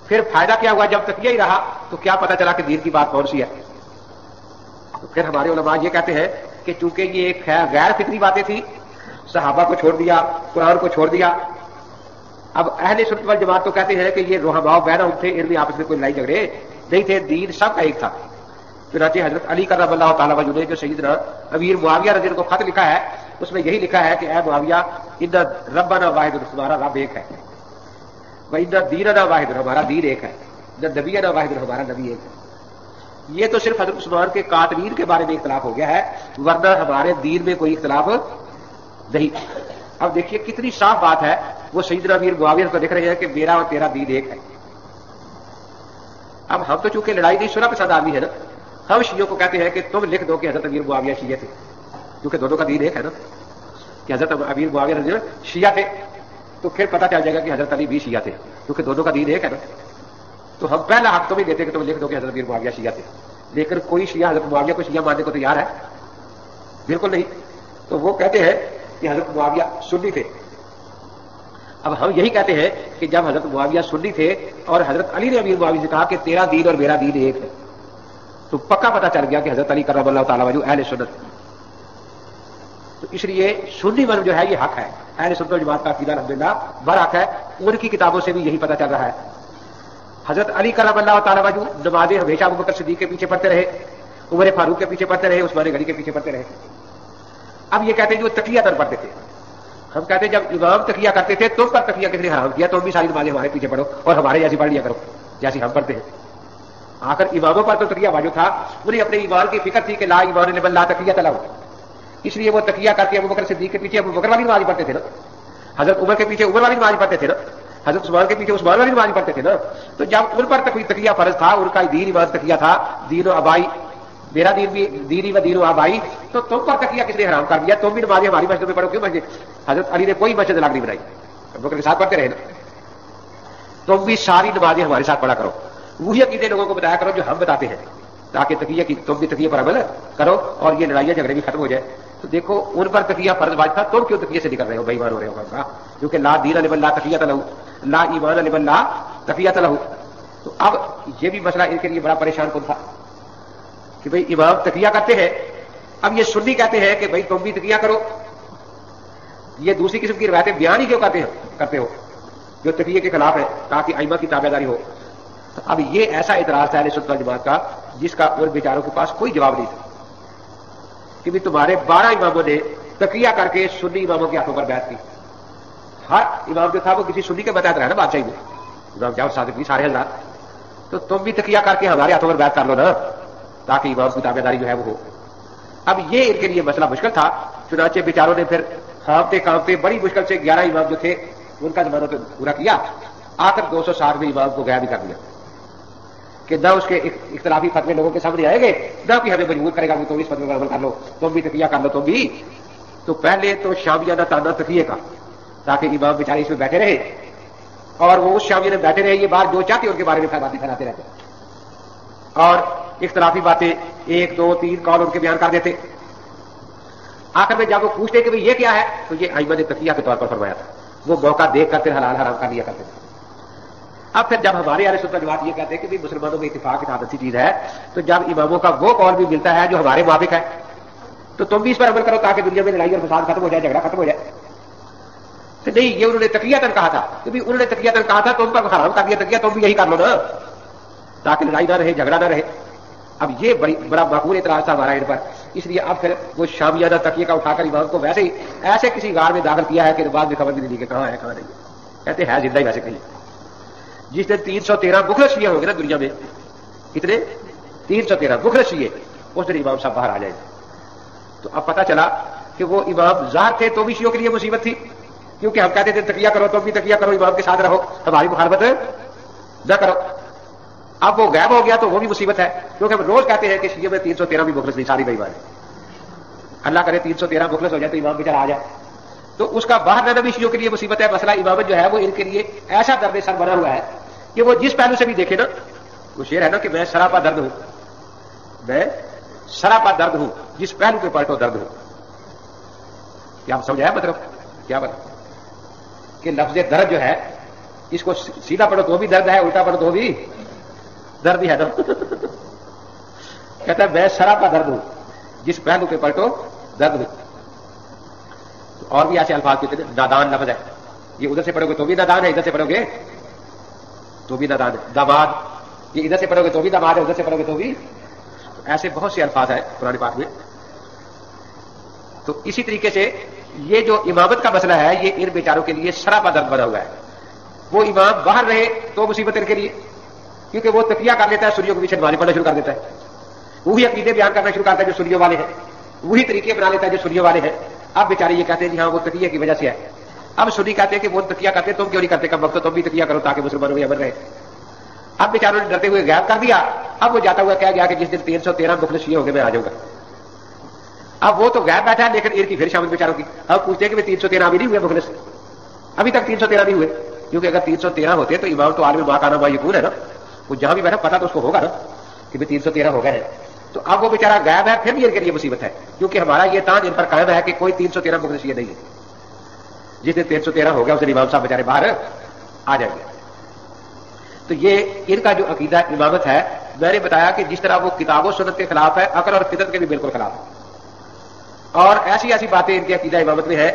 Speaker 1: پھر فائدہ کیا ہوا جب تقیہ ہی رہا تو کیا پتہ چلا کہ دین کی بات کون سی ہے؟ تو پھر ہمارے علماء یہ کہتے ہیں کہ چونکہ یہ ایک غیر فطری باتیں تھی، صحابہ کو چھوڑ دیا، قرآن کو چھوڑ دیا، اب اہل سنت والجماعت تو کہتے ہیں کہ یہ رحماء بینہم تھے، ان میں آپس میں کوئی لڑائی جھگڑے نہیں تھے، دین سب کا ایک تھا۔ چنانچہ حضرت علی کرم اللہ تعالیٰ عنہ نے جو سیدنا امیر معاویہ رضی اللہ عنہ کو خط لکھا ہے اس میں یہی لکھا ہے کہ اے معاویہ ان ربنا واحد، ہمارا رب ایک ہے، وان دیننا واحد، ہمارا دین ایک ہے، ان نبینا واحد، ہمارا نبی ایک ہے۔ یہ تو صرف حضرت عثمان کے قاتلین کے بارے میں اختلاف ہو گیا ہے، ورنہ ہمارے دین میں کوئی اختلاف نہیں۔ اب دیکھیے کتنی صاف بات ہے، وہ سیدنا امیر معاویہ کو دیکھ رہے ہیں کہ میرا اور تیرا دین ایک ہے۔ اب ہم تو چونکہ لڑائی نہیں سنا پسند آدمی ہے نا، ہم شیعوں کو کہتے ہیں کہ تم لکھ دو کہ حضرت امیر معاویہ شیعہ تھے، کیونکہ دونوں کا دین ایک ہے نا، کہ حضرت امیر معاویہ رضی اللہ عنہ شیعہ تھے تو پھر پتہ چل جائے گا کہ حضرت علی بھی شیعہ تھے، کیونکہ دونوں کا دین ایک ہے نا۔ تو ہم پہلا حق تو بھی دیتے کہ تم لکھ دو کہ حضرت امیر معاویہ شیعہ تھے، لیکن کوئی شیعہ حضرت معاویہ کو شیعہ ماننے کو تیار ہے؟ بالکل نہیں۔ تو وہ کہتے ہیں کہ حضرت معاویہ سنی تھے۔ اب ہم یہی کہتے ہیں کہ جب حضرت معاویہ سنی تھے اور حضرت علی نے امیر معاویہ سے کہا کہ تیرا دین اور میرا دین ایک ہے، تو پکا پتہ چل گیا کہ حضرت علی کرم اللہ تعالیٰ عنہ اہل سنت۔ تو اس لیے سنی مذہب جو ہے یہ حق ہے، اہل سنت والجماعت کا عقیدہ الحمدللہ برحق ہے، ان کی کتابوں سے بھی یہی پتہ چل رہا ہے۔ حضرت علی کرم اللہ تعالیٰ عنہ نمازیں ہمیشہ ابوبکر صدیق کے پیچھے پڑھتے رہے، عمر فاروق کے پیچھے پڑھتے رہے، عثمان غنی کے پیچھے پڑھتے رہے۔ اب یہ کہتے ہیں جو تقیہ تر پڑھتے تھے، ہم کہتے ہیں جب امام تقیہ کرتے تھے تم پر تقیہ کس نے حرام کیا؟ تم بھی ساری نمازیں ہمارے پیچھے پڑھو اور ہمارے جیسی پڑھ لیا کرو جیسی ہم پڑھتے ہیں۔ آخر اماموں پر تو تقیہ واجب تھا، انہیں اپنے ایمان کی فکر تھی کہ لا ایمان لمن لا تقیہ لہ، اس لیے وہ تقیہ کر کے ابوبکر صدیق کے پیچھے ابوبکر والی نماز پڑھتے تھے نا، حضرت عمر کے پیچھے عمر والی نماز پڑھتے تھے نا، حضرت عثمان کے پیچھے عثمان والی نماز پڑھتے تھے نا۔ تو جب ان پر تقیہ فرض تھا، ان کا دین ایمان تقیہ تھا، دین و آبائی، میرا دین بھی دینی و دین و آبائی، تو تم پر تقیہ کس نے حرام کر دیا؟ تم بھی نمازیں ہماری مسجد میں پڑھو، کیوں مسجد؟ حضرت علی نے کوئی مسجد الگ نہیں بنائی، ابوبکر کے ساتھ پڑھتے رہے نا، تم بھی ساری نمازیں ہمارے ساتھ پڑھا کرو، وہی عقیدے لوگوں کو بتایا کرو جو ہم بتاتے ہیں، تاکہ تقیہ کی تم بھی تقیہ پر عمل کرو اور یہ لڑائیاں جھگڑے بھی ختم ہو جائے۔ تو دیکھو ان پر تقیہ فرض واجب تھا، تم کیوں تقیہ سے نکل رہے ہو، بے ایمان ہو رہے ہو؟ کیونکہ لا دین لمن لا تقیہ لہ، لا ایمان لمن لا تقیہ لہ۔ تو اب یہ بھی مسئلہ ان کے لیے بڑا پریشان کن تھا کہ بھئی امام تقیہ کرتے ہیں، اب یہ سنی کہتے ہیں کہ بھئی تم بھی تقیہ کرو، یہ دوسری قسم کی روایتیں بیان ہی کیوں کرتے ہو جو تقیہ کے خلاف ہے تاکہ ائمہ کی تابعداری ہو؟ تو اب یہ ایسا اعتراض تھا اہل سنت والجماعت کا جس کا ان بیچاروں کے پاس کوئی جواب نہیں تھا کہ بھی تمہارے 12 اماموں نے تقیہ کر کے سنی اماموں کے ہاتھوں پر بیعت کی، ہر امام جو تھا وہ کسی سنی کے بتایا رہا نا بادشاہی میں، امام جعفر صادق بھی سارے حضرات، تو تم بھی تقیہ کر کے ہمارے ہاتھوں پر بیعت کر لو نا تاکہ امام کی تابعداری جو ہے وہ ہو۔ اب یہ ان کے لیے مسئلہ مشکل تھا، چنانچہ بیچاروں نے پھر کانپتے کانپتے بڑی مشکل سے 11 امام جو تھے ان کا زمانہ پورا کیا، آخر 260 میں امام کو غائب کر دیا کہ نہ اس کے اختلافی فتوے لوگوں کے سامنے آئیں گے، نہ کہ ہمیں مجبور کرے گا کہ تم اس فتوے پر عمل کر لو، تم بھی تقیہ کر لو تم بھی۔ تو پہلے تو شامیانہ تانا تقیہ کا تاکہ امام بیچارے اس میں بیٹھے رہے اور وہ اس شامیانہ میں بیٹھے رہے، یہ بات جو چاہتے ان کے بارے میں باتیں پھیلاتے رہتے، اور اختلافی باتیں 1 2 3 قول ان کے بیان کر دیتے. آخر میں جب وہ پوچھتے کہ یہ کیا ہے تو یہ ائمہ نے تقیہ کے طور پر فرمایا تھا. وہ موقع دیکھ کر پھر حلال حرام کر لیا کرتے تھے. اب پھر جب ہمارے اہل سنت والجماعت یہ کہتے ہیں کہ مسلمانوں میں اتفاق کے ساتھ اچھی چیز ہے, تو جب اماموں کا وہ قول بھی ملتا ہے جو ہمارے موافق ہے تو تم بھی اس پر عمل کرو تاکہ دنیا میں لڑائی اور فساد ختم ہو جائے, جھگڑا ختم ہو جائے. تو نہیں, یہ انہوں نے تقیۃً کہا تھا, کیونکہ انہوں نے تقیۃً کہا تھا تو ان پر حرام کر دیا تقیہ, تم بھی یہی کر لو نا تاکہ لڑائی نہ رہے, جھگڑا نہ رہے. اب یہ بڑا معقول اعتراض تھا ہمارا ان پر, اس لیے اب پھر وہ شامیانہ تقیہ کا اٹھا کر امام کو ویسے ہی ایسے کسی غار میں داخل کیا ہے کہ بعد میں خبر بھی نہیں کہ کہاں ہے کہاں نہیں ہے. کہتے ہیں زندہ ہی ویسے کہیں. جس نے 313 مخلص شیعہ ہوں گے نا دنیا میں, کتنے 313 مخلص شیعہ, اس دن امام صاحب باہر آ جائیں. تو اب پتہ چلا کہ وہ امام ظاہر تھے تو بھی شیعوں کے لیے مصیبت تھی, کیونکہ ہم کہتے تھے تقیہ کرو تم بھی تقیہ کرو, امام کے ساتھ رہو, ہماری مخالفت نہ کرو. اب وہ غائب ہو گیا تو وہ بھی مصیبت ہے, کیونکہ ہم روز کہتے ہیں کہ شیعہ میں 313 بھی مخلص نہیں, ساری بے ایمان ہے. اللہ کرے 313 مخلص ہو جائے تو امام بیچارہ آ جائے, تو اس کا باہر رہنا بھی شیعوں کے لیے مصیبت ہے. مسئلہ امامت جو ہے وہ ان کے لیے ایسا درد سر بنا ہوا ہے کہ وہ جس پہلو سے بھی دیکھے نا, وہ شعر ہے نا کہ میں سراپا درد ہوں, میں سراپا درد ہوں, جس پہلو کے پلٹو درد ہوں. کیا آپ سمجھایا مطلب کیا بات کہ لفظ درد جو ہے اس کو سیدھا پڑھو تو بھی درد ہے, الٹا پڑھو تو بھی درد ہی ہے نا. کہتا ہے میں سراپا درد ہوں, جس پہلو کے پلٹو درد ہوں. اور بھی ایسے الفاظ کہتے ہیں. نادان لفظ ہے, یہ ادھر سے پڑھو گے تو بھی نادان ہے, ادھر سے پڑھو گے تو بھی نادان ہے. داماد, یہ ادھر سے پڑھو گے تو بھی داماد ہے, ادھر سے پڑھو گے تو بھی. ایسے بہت سے الفاظ ہیں قرآن پاک میں. تو اسی طریقے سے یہ جو امامت کا مسئلہ ہے یہ ان بیچاروں کے لیے سراپا درد بنا ہوا ہے. وہ امام باہر رہے تو مصیبت ان کے لیے, کیونکہ وہ تقیہ کر لیتا ہے, سنیوں کے پیچھے نمازیں پڑھنا شروع کر دیتا ہے, وہی عقیدے بیان کرنا شروع کرتا ہے جو سنیوں والے ہیں, وہی طریقے بنا لیتا ہے جو سنیوں والے ہیں. اب بیچارے یہ کہتے ہیں جی ہاں وہ تقیہ کی وجہ سے ہے. اب سنی کہتے ہیں کہ وہ تقیہ کرتے تم کیوں نہیں کرتے, کم وقت تم بھی تقیہ کرو تاکہ مسلمانوں میں امن رہے. اب بیچاروں نے ڈرتے ہوئے غائب کر دیا. اب وہ جاتا ہوا کہہ گیا کہ جس دن 313 مخلص شیعہ ہوں گے میں آ جاؤں گا. اب وہ تو غائب بیٹھا ہے, لیکن ان کی پھر شامل بیچاروں کی. اب پوچھتے ہیں کہ 313 ابھی نہیں ہوئے مخلص, ابھی تک 313 نہیں ہوئے, کیونکہ اگر 313 ہوتے تو امام تو عالم ماں کا نام یقون ہے نا, وہ جہاں بھی بیٹھا پتا تو اس کو ہوگا نا کہ 313 ہو گئے ہیں. تو اب وہ بیچارہ غائب ہے, پھر بھی ان کے لیے مصیبت ہے, کیونکہ ہمارا یہ تاج ان پر قائم ہے کہ کوئی 313 مخلص شیعہ نہیں ہے. جس دن 313 ہو گیا اس دن امام صاحب بیچارے باہر آ جائیں گے. تو یہ ان کا جو عقیدہ امامت ہے, میں نے بتایا کہ جس طرح وہ کتاب و سنت کے خلاف ہے, عقل اور فطرت کے بھی بالکل خلاف ہے. اور ایسی ایسی باتیں ان کے عقیدہ امامت میں ہے.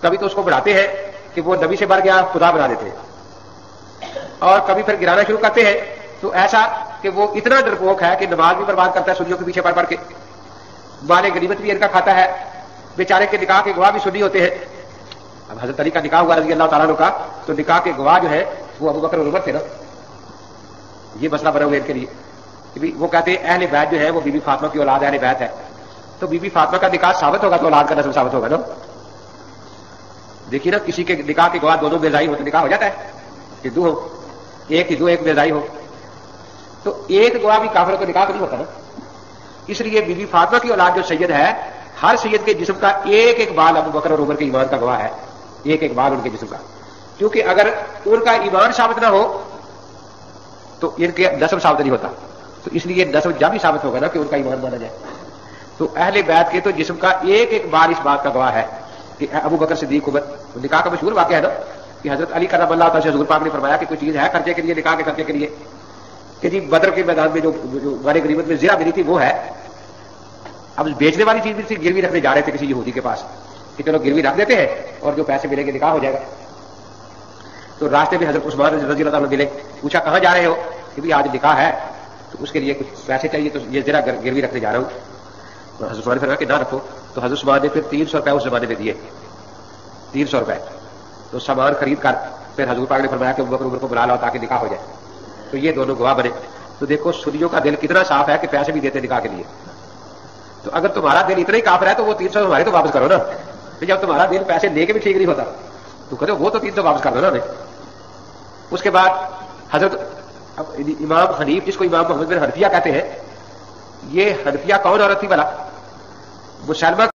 Speaker 1: کبھی تو اس کو بڑھاتے ہیں کہ وہ نبی سے بڑھ گیا خدا بنا دیتے ہیں, اور کبھی پھر گرانا شروع کرتے ہیں تو ایسا کہ وہ اتنا ڈرپوک ہے کہ نماز بھی برباد کرتا ہے سنیوں کے پیچھے پڑھ پڑھ کے, مال غنیمت بھی ان کا کھاتا ہے. بیچارے کے نکاح کے گواہ بھی سنی ہوتے ہیں. اب حضرت علی کا نکاح ہوا رضی اللہ تعالیٰ عنہ کا, تو نکاح کے گواہ جو ہے وہ ابو بکر اور عمر تھے نا. یہ مسئلہ بنا ہوا ان کے لیے. وہ کہتے ہیں اہل بیت جو ہے وہ بی بی فاطمہ کی اولاد اہل بیت ہے, تو بی بی فاطمہ کا نکاح ثابت ہوگا تو اولاد کا نسل ثابت ہوگا نا. دیکھیے نا, کسی کے نکاح کے گواہ دونوں بیزائی ہو تو نکاح ہو جاتا ہے, ہندو ہو ایک ہندو ایک بیزائی ہو, تو ایک گواہ بھی کافر کو نکاح نہیں ہوتا نا. اس لیے بی بی فاطمہ کی اولاد جو سید ہے, ہر سید کے جسم کا ایک ایک بال ابو بکر اور عمر کے ایمان کا گواہ ہے, ایک ایک بال ان کے جسم کا. کیونکہ اگر ان کا ایمان ثابت نہ ہو تو ان کے نسب ثابت نہیں ہوتا. تو اس لیے نسب جب بھی ثابت ہوگا نا کہ ان کا ایمان مانا جائے. تو اہل بیت کے تو جسم کا ایک ایک بال اس بات کا گواہ ہے کہ ابو بکر صدیق عمر. نکاح کا مشہور واقعہ ہے نا کہ حضرت علی کرم اللہ تعالیٰ سے حضور پاک نے فرمایا کہ کوئی چیز ہے خرچے کے لیے, نکاح کے خرچے کے لیے, کہ جی بدر کے میدان میں جو ہمارے غنیمت میں زرہ ملی تھی وہ ہے. اب بیچنے والی چیز بھی تھی, گروی رکھنے جا رہے تھے کسی یہودی کے پاس کہ چلو گروی رکھ دیتے ہیں اور جو پیسے ملیں گے نکاح ہو جائے گا. تو راستے میں حضرت عثمان رضی اللہ عنہ ملے, پوچھا کہاں جا رہے ہو, کہ بھی آج نکاح ہے تو اس کے لیے کچھ پیسے چاہیے, تو یہ زرہ گروی رکھنے جا رہا ہوں. تو حضرت عثمان نے فرمایا کہ نہ رکھو. تو حضرت عثمان نے پھر 300 روپے اس زمانے میں دیے, 300 روپے. تو سامان خرید کر پھر حضور پاک نے فرمایا کہ ابو بکر عمر کو بلا لاؤ تاکہ نکاح ہو جائے. تو یہ دونوں گواہ بنے. تو دیکھو سنیوں کا دل کتنا صاف ہے کہ پیسے بھی دیتے نکاح کے لیے. تو اگر تمہارا دل اتنا ہی کافر ہے تو وہ 300 ہمارے تو واپس کرو نا. جب تمہارا دل پیسے لے کے بھی ٹھیک نہیں ہوتا تو کہتے وہ تو 300 واپس کر دو نا ہمیں. اس کے بعد حضرت امام حنیف, جس کو امام محمد بن حنفیہ کہتے ہیں, یہ حنفیہ کون عورت تھی بھلا؟ مسلمہ